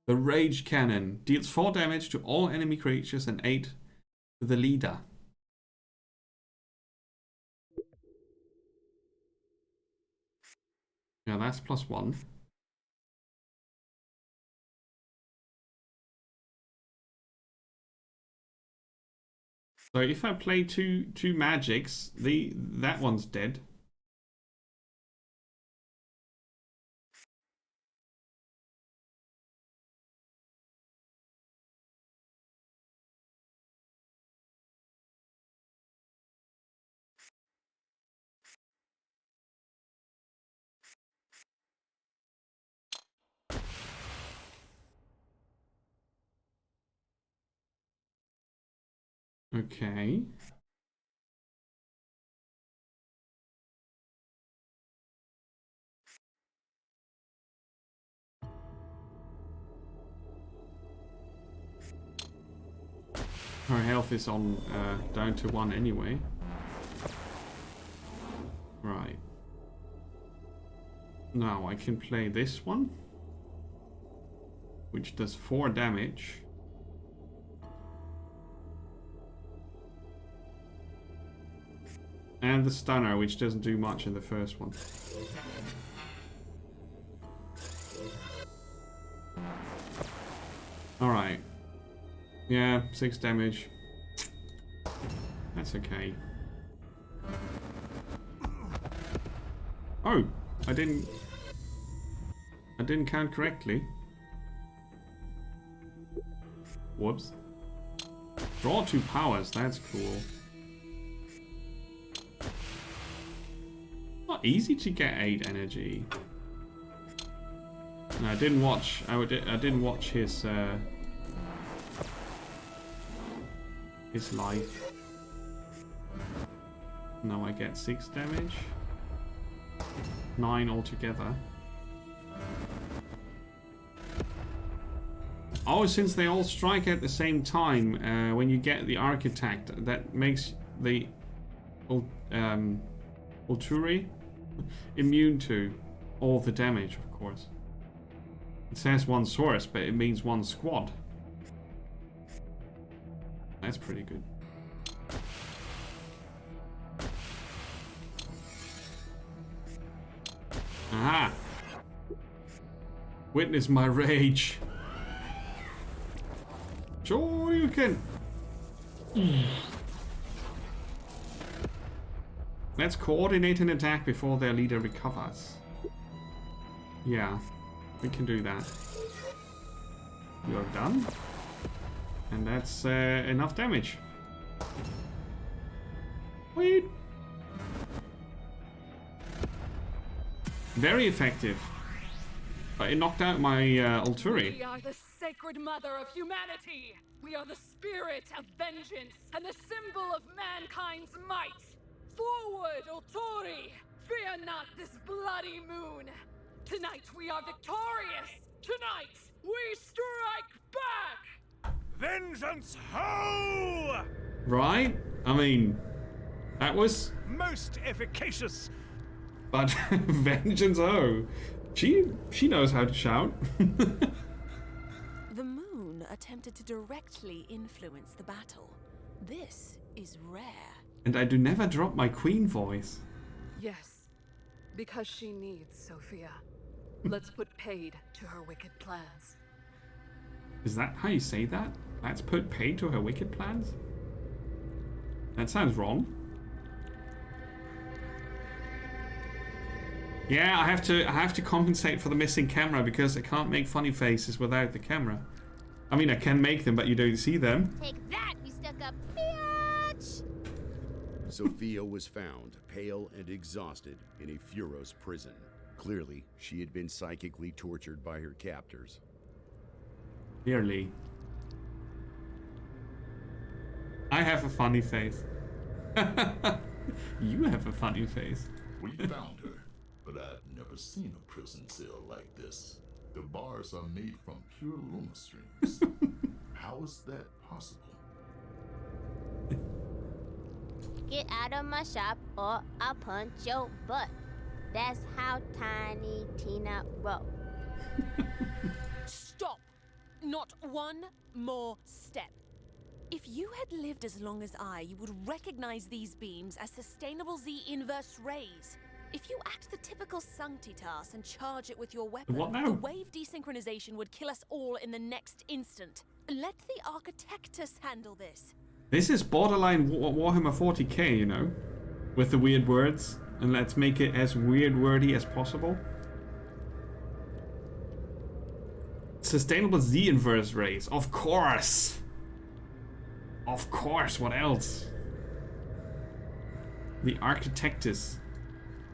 The Rage Cannon deals 4 damage to all enemy creatures and 8 to the leader. Yeah, that's +1. So if I play two magics, that one's dead. Okay. Her health is on down to 1 anyway. Right. Now I can play this one, which does 4 damage. And the stunner, which doesn't do much in the first one. Alright. Yeah, 6 damage. That's okay. Oh, I didn't count correctly. Whoops. Draw 2 powers, that's cool. Not easy to get 8 energy. No, I didn't watch. I didn't watch his life. Now I get 6 damage. 9 altogether. Oh, since they all strike at the same time, when you get the Architect, that makes the Ulturi immune to all the damage, of course. It says 1 source, but it means 1 squad. That's pretty good. Aha! Witness my rage. Sure you can. Let's coordinate an attack before their leader recovers. Yeah, we can do that. You're done. And that's enough damage. Wait. Very effective. It knocked out my Alturi. We are the sacred mother of humanity. We are the spirit of vengeance and the symbol of mankind's might. Forward, Alturi! Fear not this bloody moon. Tonight we are victorious. Tonight we strike back. Vengeance ho! Right? I mean, that was Most efficacious. but vengeance. Oh, she knows how to shout. The moon attempted to directly influence the battle. This is rare. And I do never drop my queen voice. Yes, because she needs Sophia. Let's put paid to her wicked plans. Is that how you say that? Let's put paid to her wicked plans? That sounds wrong. Yeah, I have to compensate for the missing camera because I can't make funny faces without the camera. I mean, I can make them, but you don't see them. Take that, you stuck-up bitch! Sophia was found, pale and exhausted, in a Furos prison. Clearly, she had been psychically tortured by her captors. Clearly. I have a funny face. You have a funny face. We found her, but I've never seen a prison cell like this. The bars are made from pure Luma streams. How is that possible? Get out of my shop or I'll punch your butt. That's how Tiny Tina roll. Stop! Not one more step. If you had lived as long as I, you would recognize these beams as sustainable Z inverse rays. If you act the typical Sanctitas and charge it with your weapon, What now? the wave desynchronization would kill us all in the next instant. Let the Architectus handle this. This is borderline Warhammer 40k, you know, with the weird words, and let's make it as weird wordy as possible. Sustainable Z inverse rays, of course. Of course, what else? The Architectus.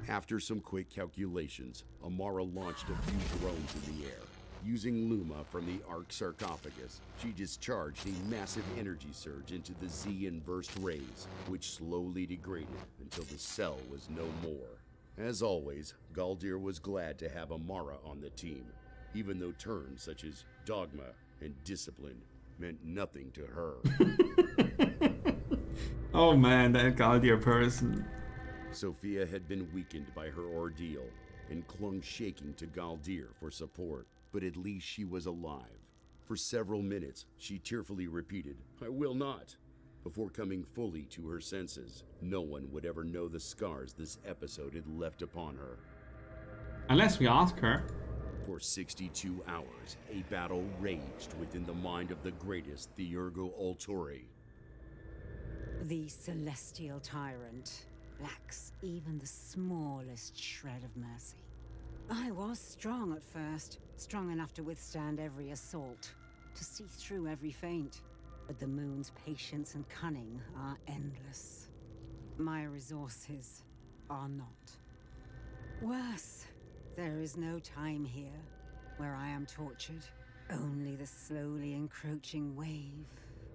After some quick calculations, Amara launched a few drones in the air. Using Luma from the Ark sarcophagus, she discharged a massive energy surge into the Z-inversed rays, which slowly degraded until the cell was no more. As always, Galdir was glad to have Amara on the team, even though terms such as dogma and discipline meant nothing to her. Oh man, that Galdir person. Sophia had been weakened by her ordeal and clung shaking to Galdir for support, but at least she was alive. For several minutes, she tearfully repeated, "I will not," before coming fully to her senses. No one would ever know the scars this episode had left upon her. Unless we ask her. For 62 hours, a battle raged within the mind of the greatest Theurgo Alturi. The celestial tyrant lacks even the smallest shred of mercy. I was strong at first, strong enough to withstand every assault, to see through every feint. But the moon's patience and cunning are endless. My resources are not. Worse, there is no time here where I am tortured. Only the slowly encroaching wave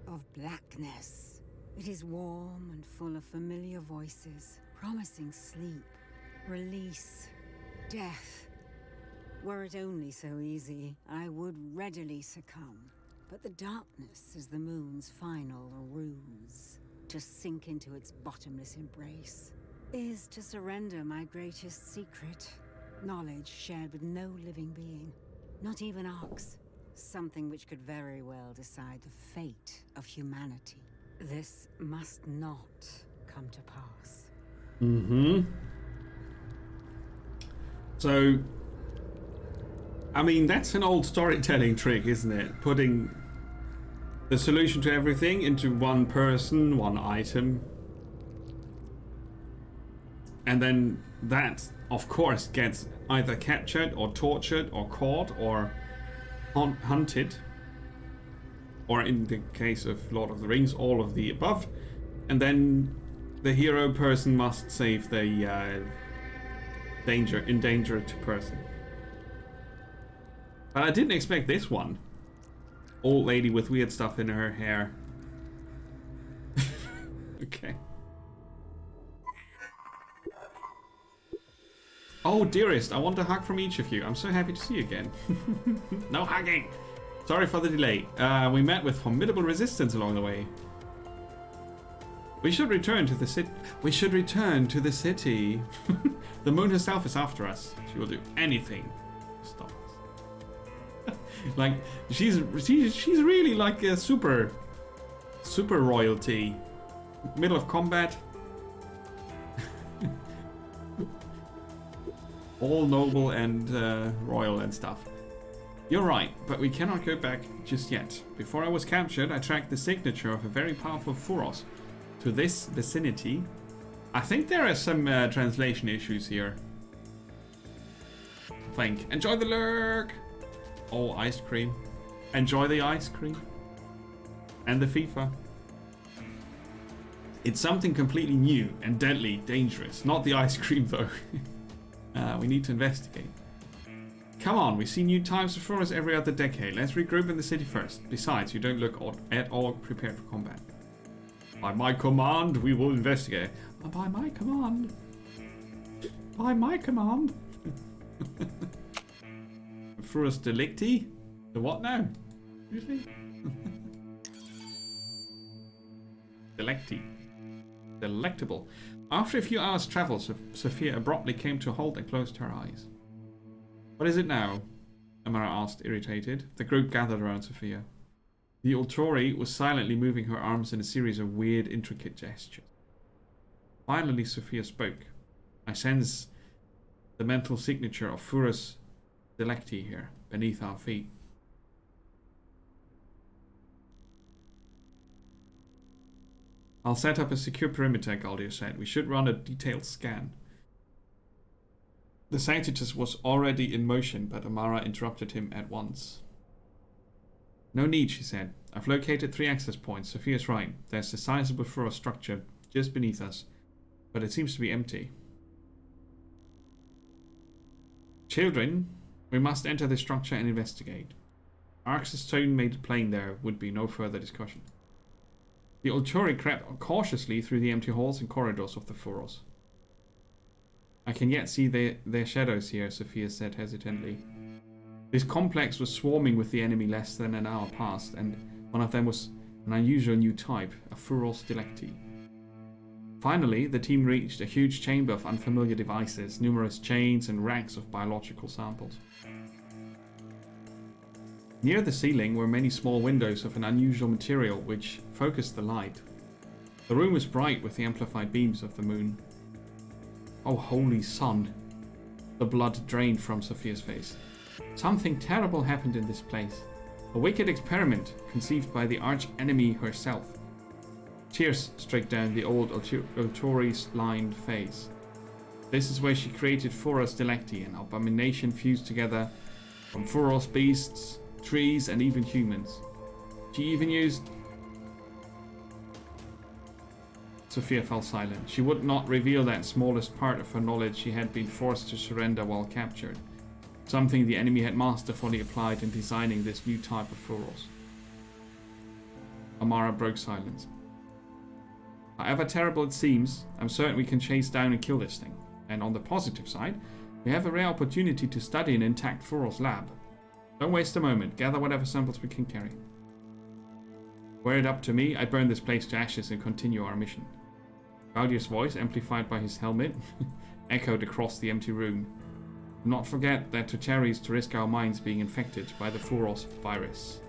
of blackness. It is warm and full of familiar voices, promising sleep, release, death. Were it only so easy, I would readily succumb. But the darkness is the moon's final ruse. To sink into its bottomless embrace is to surrender my greatest secret. Knowledge shared with no living being, not even Arks. Something which could very well decide the fate of humanity. This must not come to pass. So, I mean, that's an old storytelling trick, isn't it? Putting the solution to everything into one person, one item. And then that, of course, gets either captured or tortured or caught or hunted. Or in the case of Lord of the Rings, all of the above. And then the hero person must save the endangered person. But I didn't expect this one. Old lady with weird stuff in her hair. Okay. Oh, dearest, I want a hug from each of you. I'm so happy to see you again. No hugging! Sorry for the delay. We met with formidable resistance along the way. We should return to the city. The moon herself is after us. She will do anything to stop us. Like, she's really like a super royalty. Middle of combat. All noble and royal and stuff. You're right, but we cannot go back just yet. Before I was captured, I tracked the signature of a very powerful Furos to this vicinity. I think there are some translation issues here. I think. Enjoy the lurk! Oh, ice cream. Enjoy the ice cream. And the FIFA. It's something completely new and deadly dangerous. Not the ice cream, though. We need to investigate. Come on, we see new types of Furos every other decade. Let's regroup in the city first. Besides, you don't look at all prepared for combat. By my command, we will investigate. By my command. By my command. Furos delicti? The what now? Seriously? Delecti. Delectable. After a few hours' travel, Sophia abruptly came to a halt and closed her eyes. What is it now? Amara asked, irritated. The group gathered around Sophia. The Ultori was silently moving her arms in a series of weird, intricate gestures. Finally, Sophia spoke. I sense the mental signature of Furos Delecti here, beneath our feet. I'll set up a secure perimeter, Galdir said. We should run a detailed scan. The Sanctitus was already in motion, but Amara interrupted him at once. No need, she said. I've located 3 access points. Sophia's right. There's a sizable Furos structure just beneath us, but it seems to be empty. Children, we must enter the structure and investigate. Arx's tone made it plain there would be no further discussion. The Ultori crept cautiously through the empty halls and corridors of the Furos. I can yet see their shadows here, Sophia said hesitantly. This complex was swarming with the enemy less than an hour past, and one of them was an unusual new type, a Furos Delecti. Finally, the team reached a huge chamber of unfamiliar devices, numerous chains and racks of biological samples. Near the ceiling were many small windows of an unusual material which focused the light. The room was bright with the amplified beams of the moon. Oh, holy sun! The blood drained from Sophia's face. Something terrible happened in this place. A wicked experiment conceived by the arch-enemy herself. Tears streaked down the old Ultori's lined face. This is where she created Furos Delecti, an abomination fused together from Furos beasts, trees, and even humans. She even used... Sophia fell silent. She would not reveal that smallest part of her knowledge she had been forced to surrender while captured. Something the enemy had masterfully applied in designing this new type of Furos. Amara broke silence. However terrible it seems, I'm certain we can chase down and kill this thing. And on the positive side, we have a rare opportunity to study an intact Furos lab. Don't waste a moment. Gather whatever samples we can carry. Were it up to me, I'd burn this place to ashes and continue our mission. Galdir's voice, amplified by his helmet, echoed across the empty room. Do not forget that to tarry is to risk our minds being infected by the Furos virus.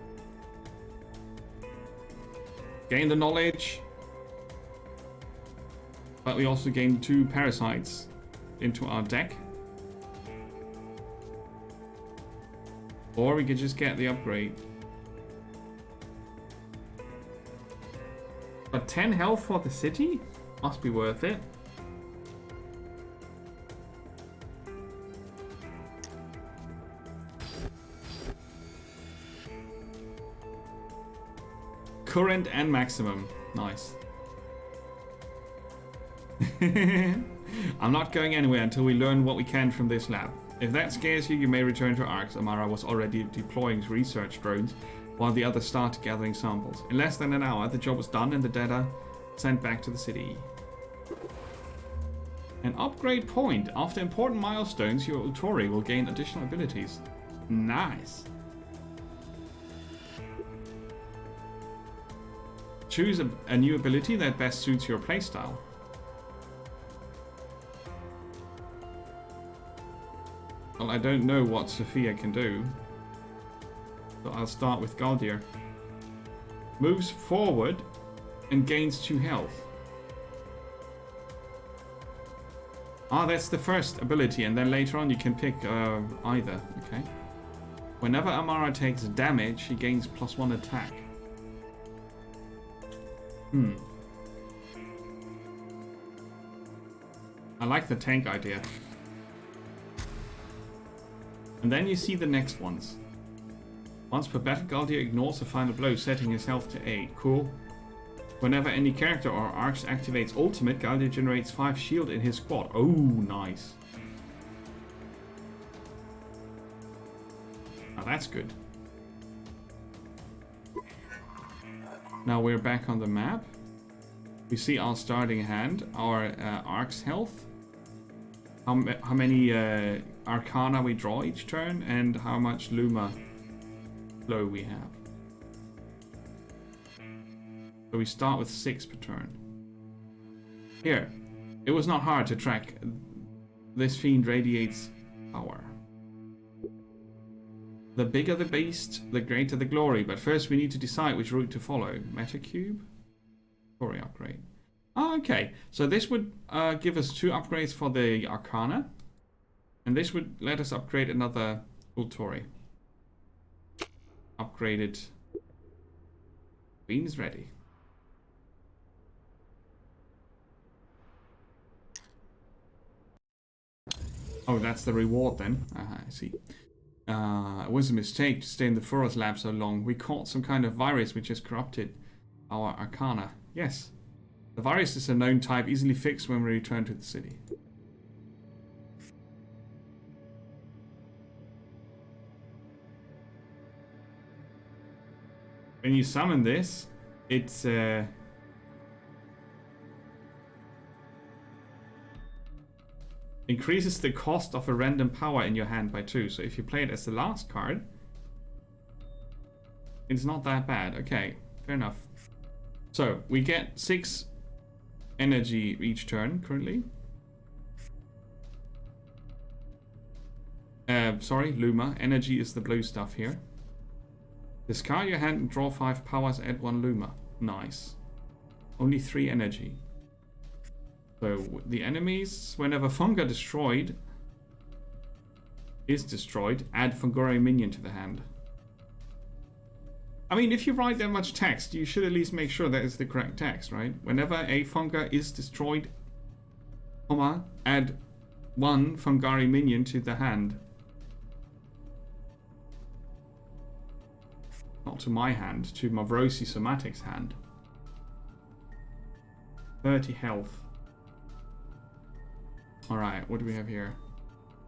Gain the knowledge, but we also gained 2 parasites into our deck. Or we could just get the upgrade. But 10 health for the city? Must be worth it. current and maximum. Nice. I'm not going anywhere until we learn what we can from this lab. If that scares you, you may return to Arx. Amara was already deploying research drones while the others started gathering samples. In less than an hour, the job was done and the data sent back to the city. An upgrade point. After important milestones, your Utori will gain additional abilities. Nice. Choose a new ability that best suits your playstyle. Well, I don't know what Sophia can do, so I'll start with Galdir. Moves forward and gains 2 health. Ah, that's the first ability, and then later on you can pick either. Okay. Whenever Amara takes damage, she gains +1 attack. I like the tank idea. And then you see the next ones. Once per battle, Galdir ignores a final blow, setting his health to 8. Cool. Whenever any character or Arx activates ultimate, Galdir generates 5 shield in his squad. Oh, nice. Now that's good. Now we're back on the map. We see our starting hand, our Arx health. How many Arcana we draw each turn, and how much Luma flow we have. So we start with 6 per turn. Here, it was not hard to track. This fiend radiates power. The bigger the beast, the greater the glory. But first we need to decide which route to follow. Metacube? Glory upgrade. Oh, okay, so this would give us 2 upgrades for the Arcana. And this would let us upgrade another Utori. Upgraded. Bean is ready. Oh, that's the reward then. I see. It was a mistake to stay in the Furos lab so long. We caught some kind of virus which has corrupted our Arcana. Yes. The virus is a known type, easily fixed when we return to the city. When you summon this, it's increases the cost of a random power in your hand by 2. So if you play it as the last card, it's not that bad. Okay, fair enough. So we get 6 energy each turn currently. Sorry, Luma. Energy is the blue stuff here. Discard your hand and draw 5 powers, add 1 Luma. Nice. Only 3 energy. So the enemies, whenever Funga is destroyed, add Fungori minion to the hand. I mean, if you write that much text, you should at least make sure that it's the correct text, right? Whenever a Funga is destroyed, add 1 Fungari minion to the hand. Not to my hand, to Mavrosi Somatic's hand. 30 health. Alright, what do we have here?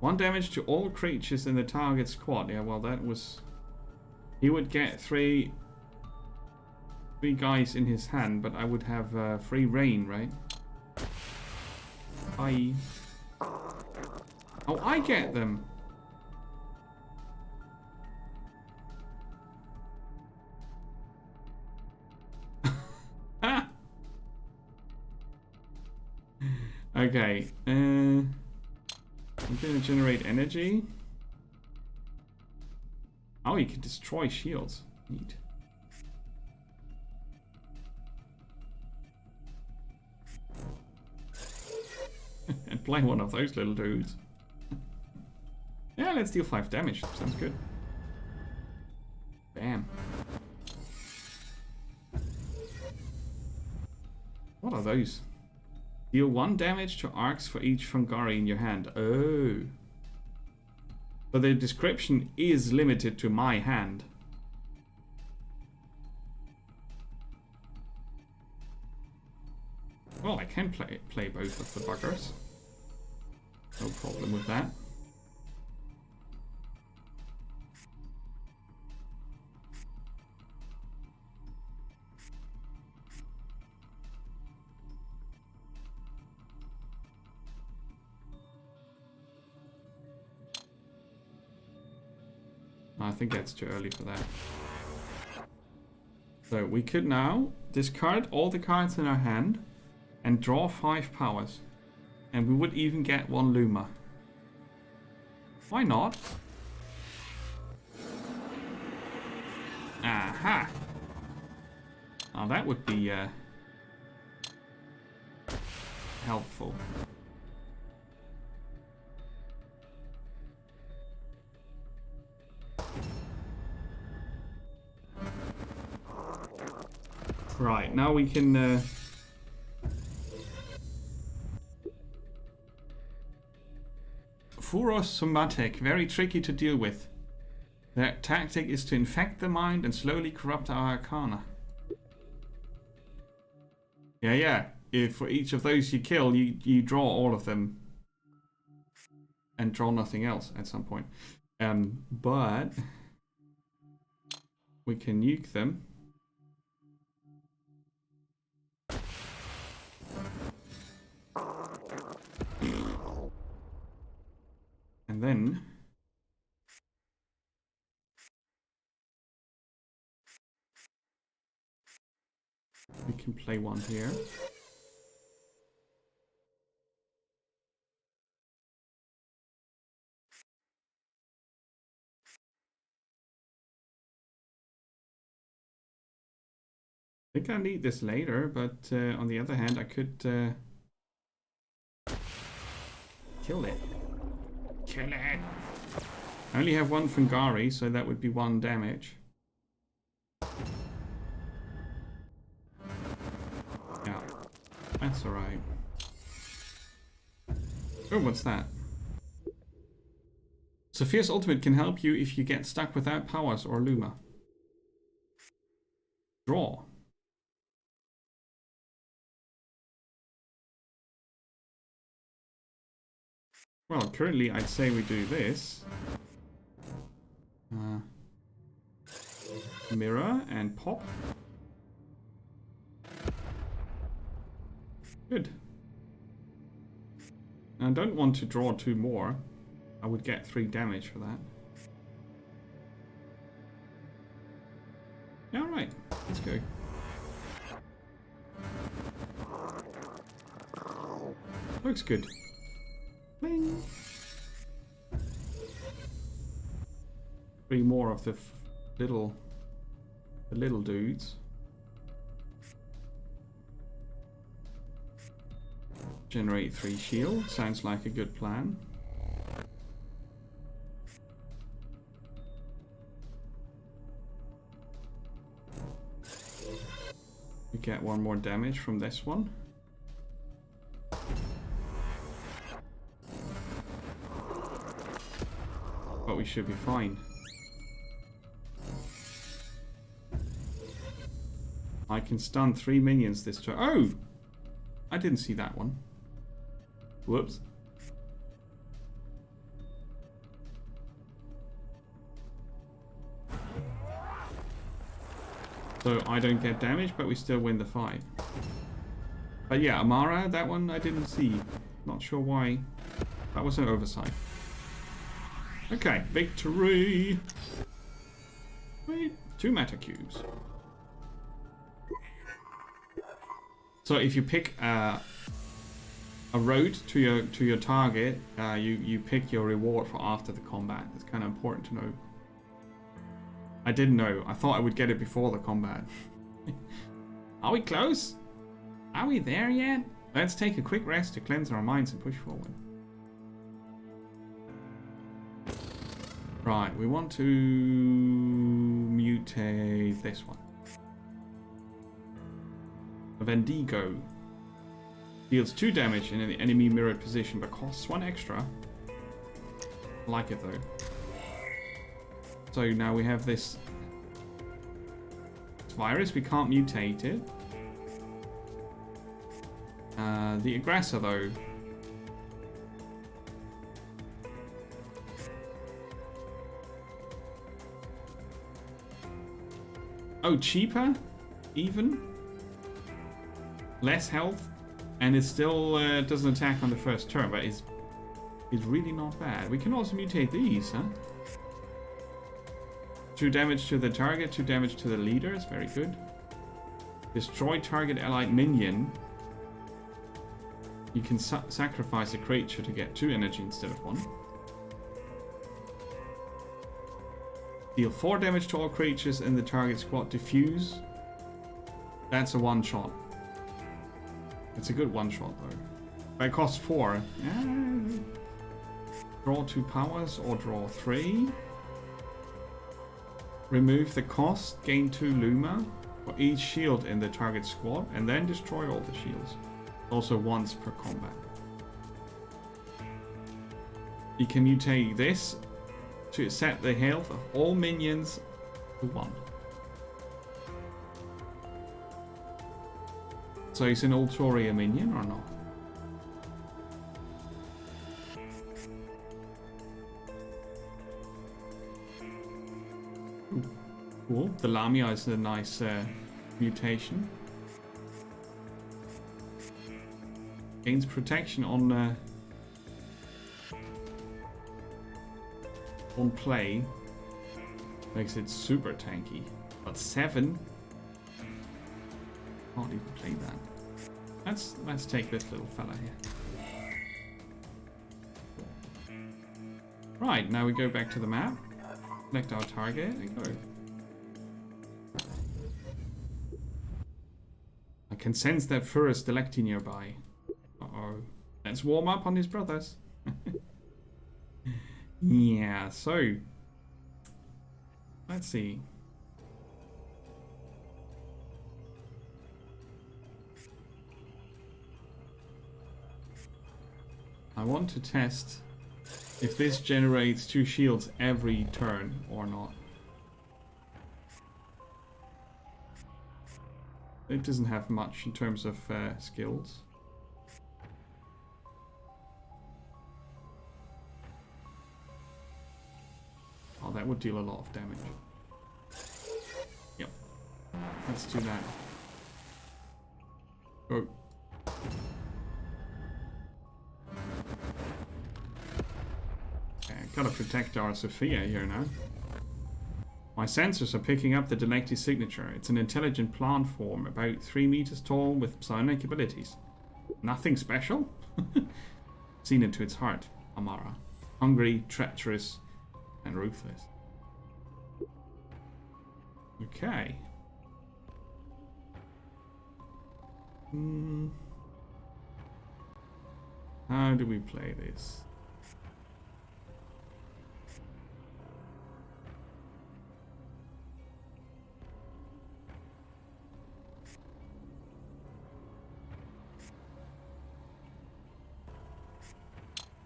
1 damage to all creatures in the target squad. Yeah, well, that was... He would get 3 guys in his hand, but I would have free reign, right? Bye. Oh, I get them! Okay, I'm gonna generate energy. Oh, you can destroy shields. Neat. And play one of those little dudes. Yeah, let's deal 5 damage. Sounds good. Bam. What are those? Deal 1 damage to Arx for each Fungari in your hand. Oh. But the description is limited to my hand. Well, I can play both of the buggers. No problem with that. I think that's too early for that. So we could now discard all the cards in our hand and draw 5 powers. And we would even get 1 Luma. Why not? Aha! Now that would be helpful. Right, now we can Furos Somatic, very tricky to deal with. Their tactic is to infect the mind and slowly corrupt our arcana. Yeah. If for each of those you kill, you draw all of them. And draw nothing else at some point. But we can nuke them. And then we can play one here. I think I need this later, but on the other hand, I could kill it. Kill it! I only have 1 Fungari, so that would be 1 damage. Yeah, that's alright. Oh, what's that? Sophia's ultimate can help you if you get stuck without powers or Luma. Draw. Well, currently I'd say we do this. Mirror and pop. Good. I don't want to draw 2 more. I would get 3 damage for that. Yeah, alright. Let's go. Looks good. Bling. 3 more of the little dudes. Generate 3 shield. Sounds like a good plan. We get 1 more damage from this one. But we should be fine. I can stun 3 minions this turn. Oh! I didn't see that one. Whoops. So I don't get damage, but we still win the fight. But yeah, Amara, that one I didn't see. Not sure why. That was an oversight. Okay, victory! Wait, 2 meta cubes. So if you pick a road to your target, you pick your reward for after the combat. It's kind of important to know. I didn't know. I thought I would get it before the combat. Are we close? Are we there yet? Let's take a quick rest to cleanse our minds and push forward. Right, we want to mutate this one. A Vendigo. Deals 2 damage in an enemy mirrored position, but costs 1 extra. I like it though. So now we have this virus, we can't mutate it. The aggressor, though. Oh, cheaper? Even? Less health? And it still doesn't attack on the first turn, but it's really not bad. We can also mutate these, huh? 2 damage to the target, 2 damage to the leaders. Very good. Destroy target allied minion. You can sacrifice a creature to get 2 energy instead of 1. Deal 4 damage to all creatures in the target squad. Diffuse. That's a one-shot. It's a good one-shot though. But it costs 4. Draw 2 powers or draw 3. Remove the cost. Gain 2 Luma for each shield in the target squad. And then destroy all the shields. Also once per combat. You can mutate this to set the health of all minions to 1. So is an Ultoria minion or not? Ooh, cool. The Lamia is a nice mutation. Gains protection on play. Makes it super tanky. But 7. Can't even play that. Let's take this little fella here. Right, now we go back to the map. Select our target and go. I can sense that Fur is Delecti nearby. Uh-oh. Let's warm up on his brothers. Yeah, so let's see. I want to test if this generates 2 shields every turn or not. It doesn't have much in terms of skills. Oh, that would deal a lot of damage. Yep. Let's do that. Go. Okay, gotta protect our Sophia here now. My sensors are picking up the Delecti signature. It's an intelligent plant form, about 3 meters tall with psionic abilities. Nothing special? Seen into its heart, Amara. Hungry, treacherous, and ruthless. Okay. How do we play this?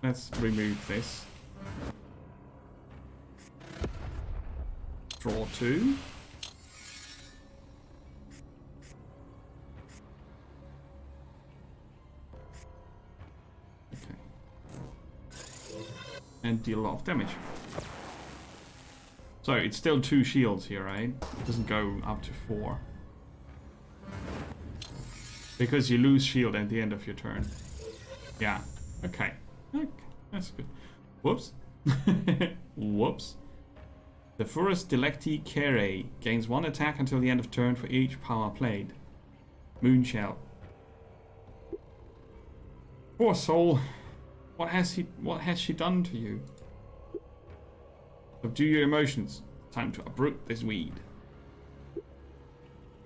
Let's remove this. Draw 2. Okay. And deal a lot of damage. So it's still 2 shields here, right? It doesn't go up to 4. Because you lose shield at the end of your turn. Yeah. Okay. Okay. That's good. Whoops. Whoops. The Furus Delecti Kere gains 1 attack until the end of turn for each power played. Moonshell. Poor soul. What has she done to you? Subdue your emotions. Time to uproot this weed.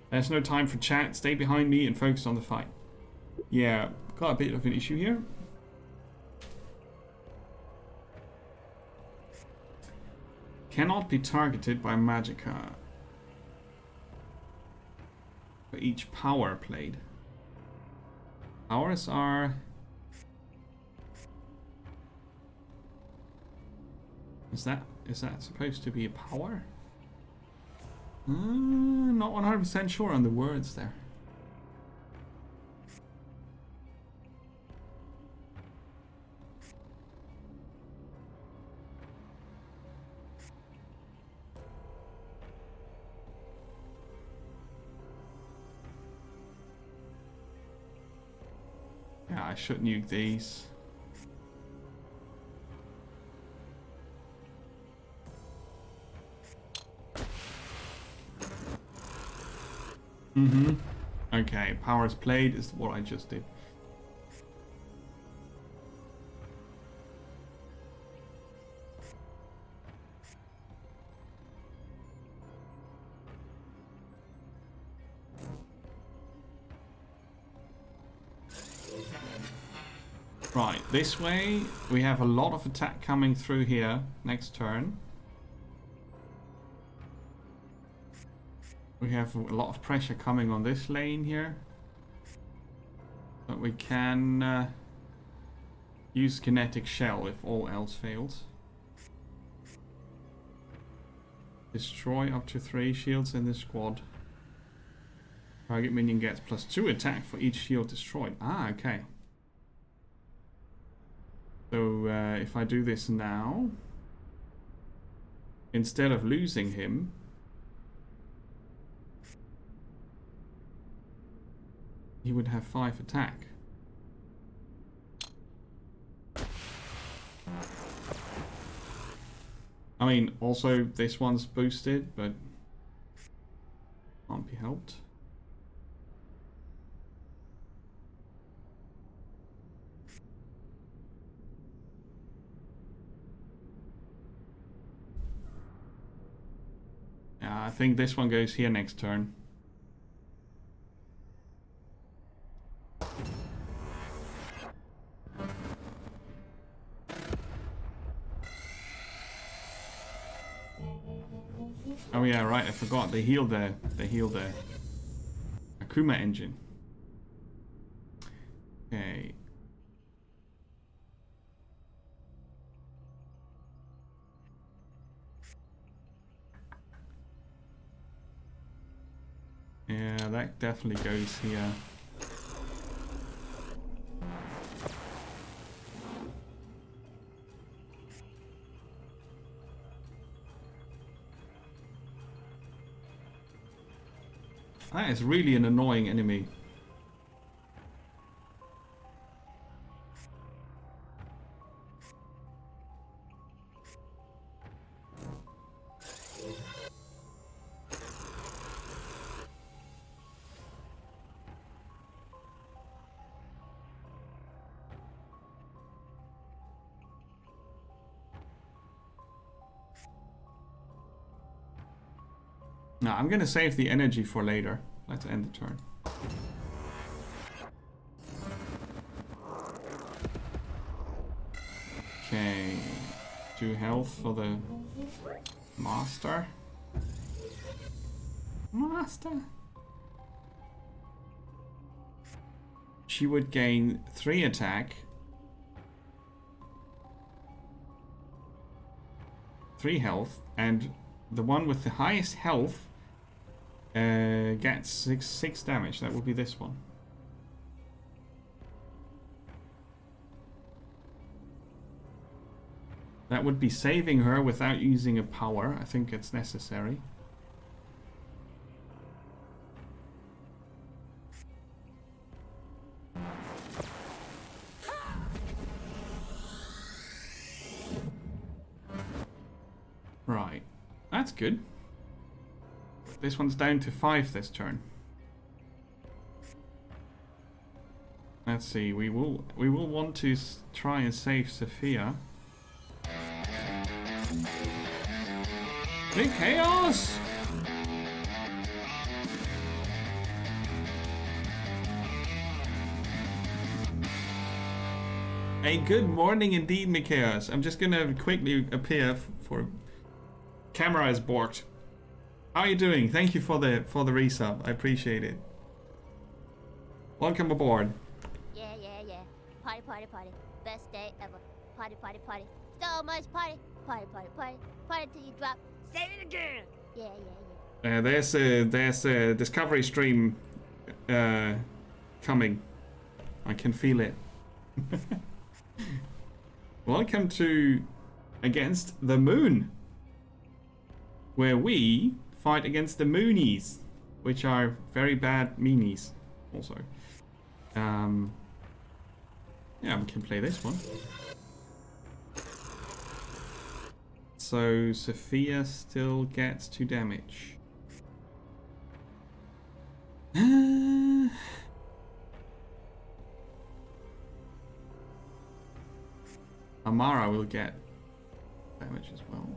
There's no time for chat. Stay behind me and focus on the fight. Yeah, got a bit of an issue here. Cannot be targeted by Magicka for each power played. Powers are... Is that supposed to be a power? Not 100% sure on the words there. Yeah, I should nuke these. Okay, powers played is what I just did. Right, this way we have a lot of attack coming through here next turn. We have a lot of pressure coming on this lane here. But we can use kinetic shell if all else fails. Destroy up to 3 shields in the squad. Target minion gets +2 attack for each shield destroyed. Ah, okay. So if I do this now, instead of losing him, he would have 5 attack. I mean, also this one's boosted, but can't be helped. I think this one goes here next turn. Oh yeah, right, I forgot. They heal the Akuma engine. Okay. Yeah, that definitely goes here. That is really an annoying enemy. Now, I'm gonna save the energy for later. Let's end the turn. Okay, 2 health for the master. She would gain 3 attack, 3 health, and the one with the highest health gets 6 damage. That would be this one. That would be saving her without using a power. I think it's necessary. Right, that's good. This one's down to 5 this turn. Let's see. We will want to try and save Sophia. Big chaos! A good morning indeed, Mikaeus. I'm just gonna quickly appear for camera is borked. How are you doing? Thank you for the resub. I appreciate it. Welcome aboard. Yeah. Party. Best day ever. Party. So much party. Party till you drop. Say it again. Yeah. There's a Discovery stream coming. I can feel it. Welcome to Against the Moon, where we fight against the Moonies, which are very bad meanies also. Yeah, we can play this one. So Sophia still gets 2 damage. Amara will get damage as well.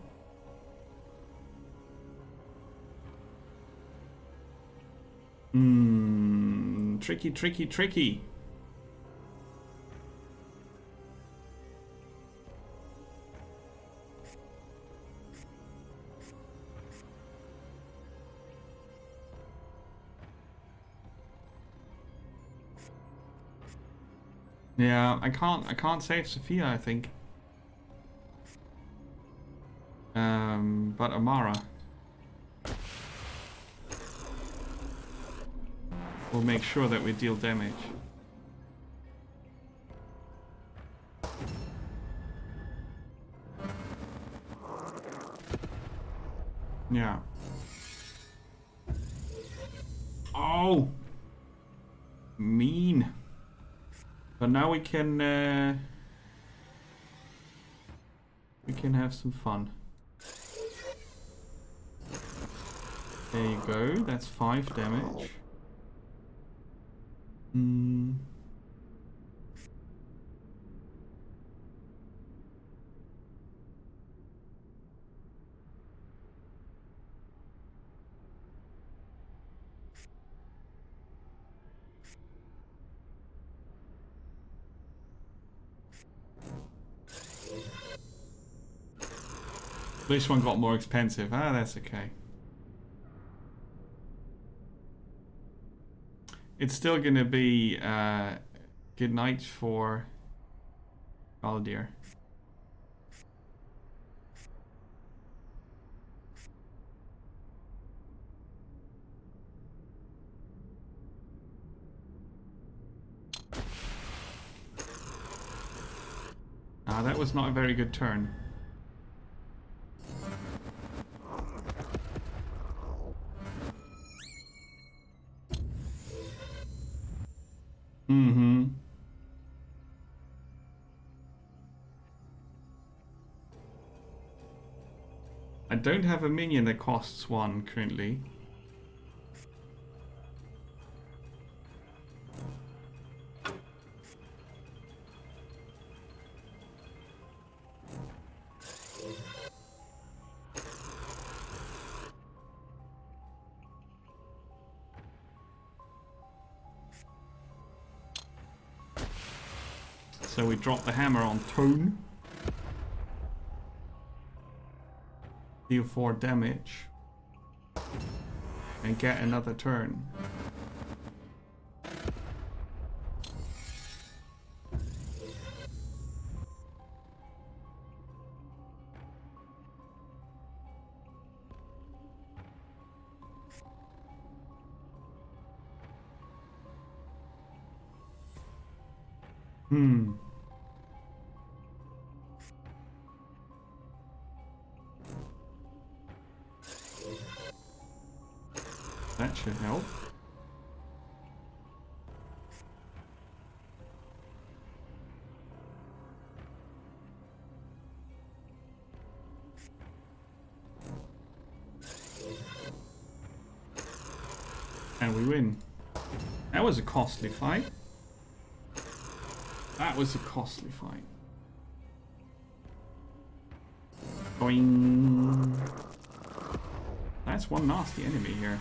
Tricky, tricky, tricky. Yeah, I can't save Sophia, I think. But Amara will make sure that we deal damage. Yeah. Oh! Mean. But now we can have some fun. There you go, that's 5 damage. This one got more expensive. Ah, that's okay. It's still gonna be good night for Valdir. Ah, that was not a very good turn. I don't have a minion that costs 1 currently. So we drop the hammer on Tone. Deal 4 damage. And get another turn. That should help. And we win. That was a costly fight. That was a costly fight. Boing. That's one nasty enemy here.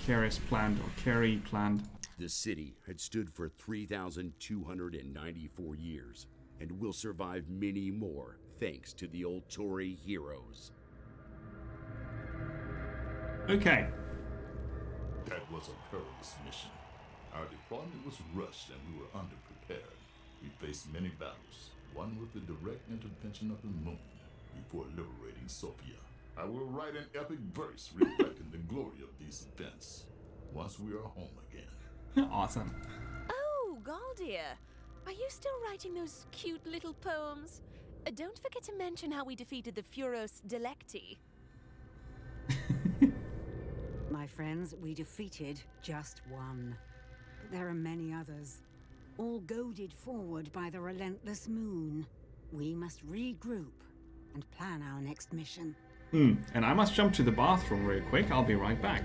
Keris planned, or Kerry planned. The city had stood for 3,294 years and will survive many more thanks to the old Tory heroes. Okay. That was a perilous mission. Our deployment was rushed and we were underprepared. We faced many battles, one with the direct intervention of the moon, before liberating Sophia. I will write an epic verse reflecting the glory of these events once we are home again. Awesome. Oh, Galdir, are you still writing those cute little poems? Don't forget to mention how we defeated the Furos Delecti. My friends, we defeated just one. But there are many others. all goaded forward by the relentless moon. We must regroup and plan our next mission. And I must jump to the bathroom real quick. I'll be right back.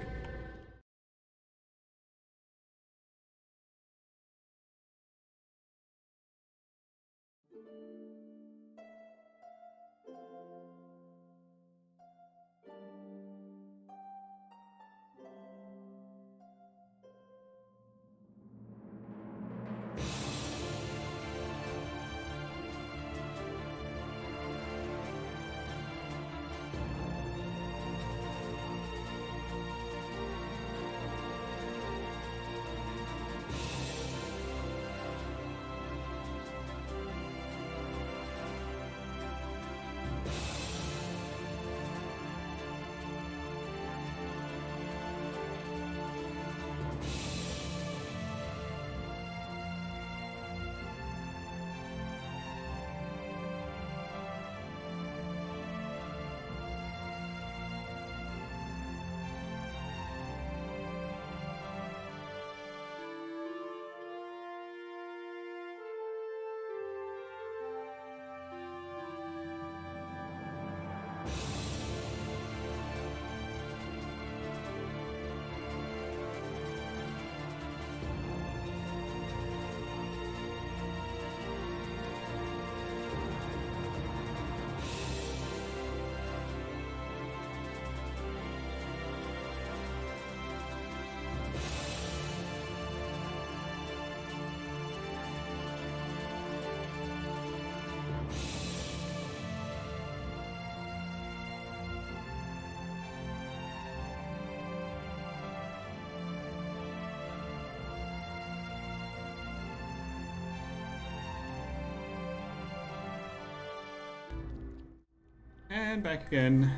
And back again.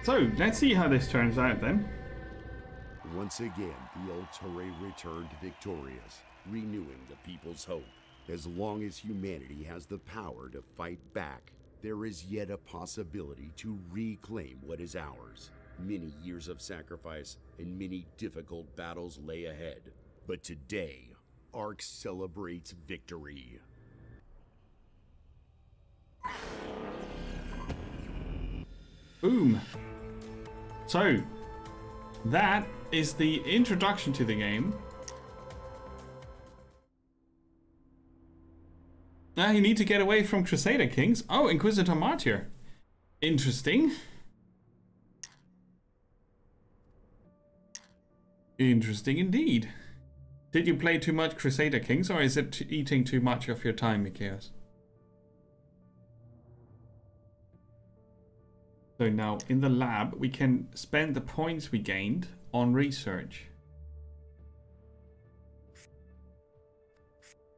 So, let's see how this turns out then. Once again, the Ulturae returned victorious, renewing the people's hope. As long as humanity has the power to fight back, there is yet a possibility to reclaim what is ours. Many years of sacrifice and many difficult battles lay ahead. But today, Ark celebrates victory. Boom. So, that is the introduction to the game. Now you need to get away from Crusader Kings. Oh, Inquisitor Martyr. Interesting. Interesting indeed. Did you play too much Crusader Kings, or is it eating too much of your time, Mikios? So now, in the lab, we can spend the points we gained on research.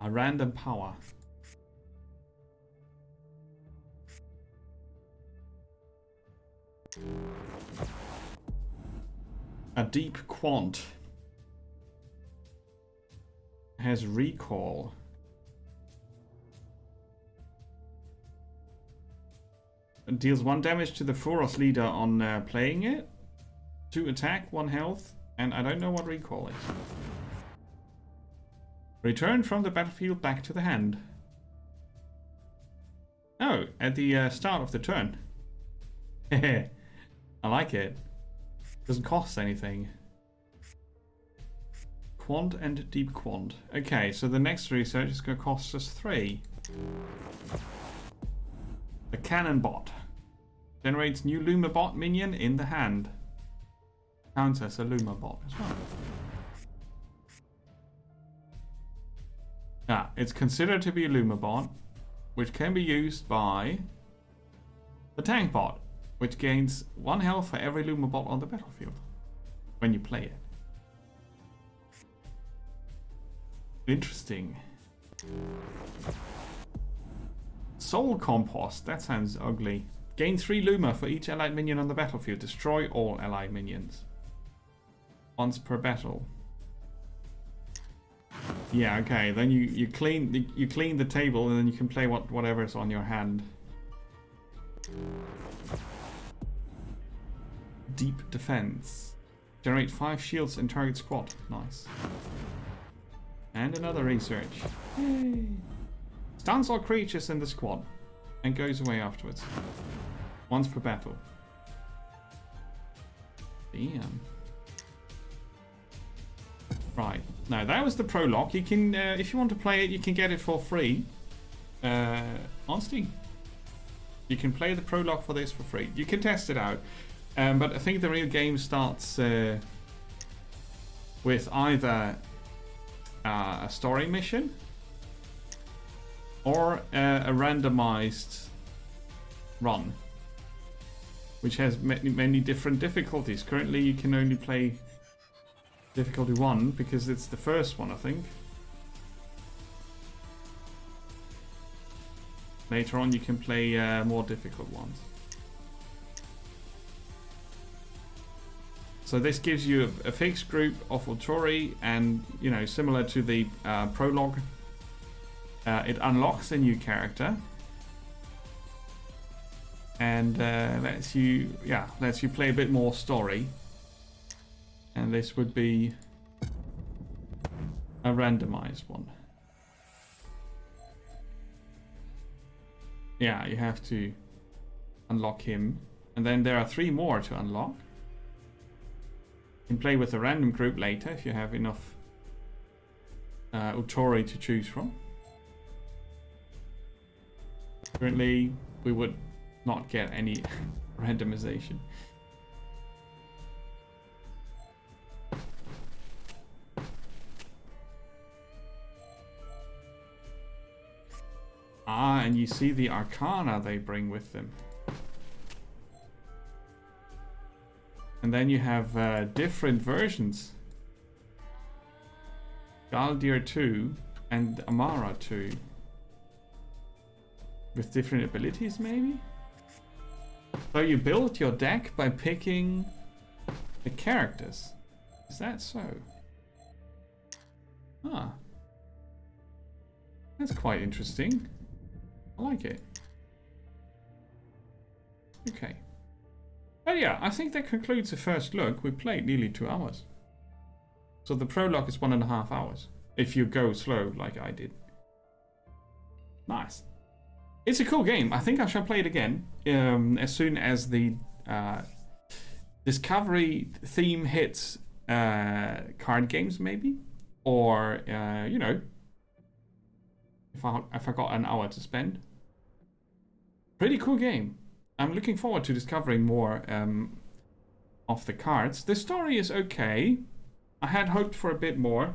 A random power. A deep quant. Has recall. Deals 1 damage to the Furos leader on playing it. 2 attack, 1 health, and I don't know what recall is. Return from the battlefield back to the hand. Oh, at the start of the turn. I like it. Doesn't cost anything. Quant and deep quant. Okay, so the next research is going to cost us 3. The cannon bot. Generates new Luma bot minion in the hand. Counts as a Luma bot as well. Yeah, it's considered to be a Luma bot, which can be used by the tank bot, which gains 1 health for every Luma bot on the battlefield when you play it. Interesting. Soul Compost, that sounds ugly. Gain 3 Luma for each allied minion on the battlefield. Destroy all allied minions. Once per battle. Yeah, okay. Then you clean the table, and then you can play whatever's on your hand. Deep defense. Generate 5 shields in target squad. Nice. And another research. Yay. Stuns all creatures in the squad and goes away afterwards. Once per battle. Damn. Right. Now that was the prologue. You can, if you want to play it, you can get it for free on Steam. You can play the prologue for this for free. You can test it out. But I think the real game starts with either a story mission or a randomized run, which has many different difficulties. Currently you can only play difficulty 1 because it's the first one, I think. Later on you can play more difficult ones. So this gives you a fixed group of Autori, and you know, similar to the prologue, it unlocks a new character and lets you play a bit more story. And this would be a randomized one. Yeah, you have to unlock him, and then there are 3 more to unlock. You can play with a random group later if you have enough Autori to choose from. Currently, we would not get any randomization. Ah, and you see the Arcana they bring with them. And then you have different versions. Galdir 2 and Amara 2. With different abilities, maybe? So you build your deck by picking the characters. Is that so? Ah. That's quite interesting. I like it. Okay. But yeah, I think that concludes the first look. We played nearly 2 hours. So the prologue is 1.5 hours. If you go slow like I did. Nice. It's a cool game. I think I shall play it again as soon as the Discovery theme hits card games, maybe, or you know, if I got an hour to spend. Pretty cool game. I'm looking forward to discovering more of the cards. The story is okay. I had hoped for a bit more,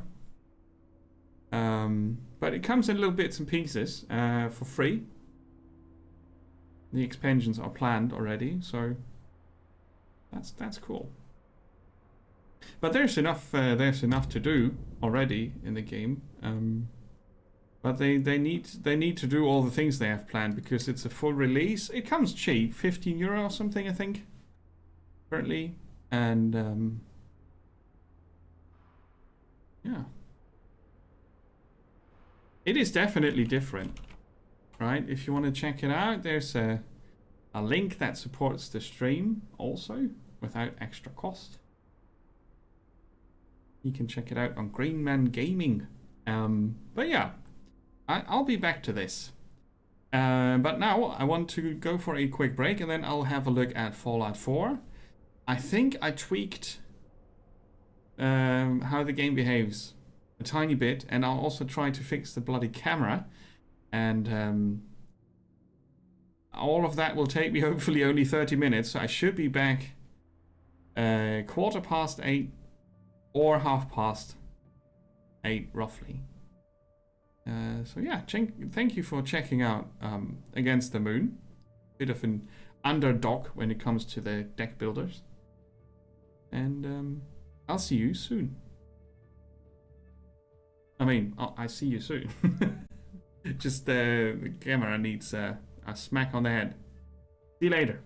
but it comes in little bits and pieces for free. The expansions are planned already, so that's cool. But there's enough to do already in the game. But they need to do all the things they have planned because it's a full release. It comes cheap, €15 or something, I think, currently, and yeah, it is definitely different. Right, if you want to check it out, there's a link that supports the stream also without extra cost. You can check it out on Green Man Gaming. But yeah, I'll be back to this. But now I want to go for a quick break and then I'll have a look at Fallout 4. I think I tweaked how the game behaves a tiny bit, and I'll also try to fix the bloody camera. And all of that will take me hopefully only 30 minutes. So I should be back 8:15 or 8:30 roughly. So yeah, thank you for checking out Against the Moon. Bit of an underdog when it comes to the deck builders. And I'll see you soon. I mean, I see you soon. Just the camera needs a smack on the head. See you later.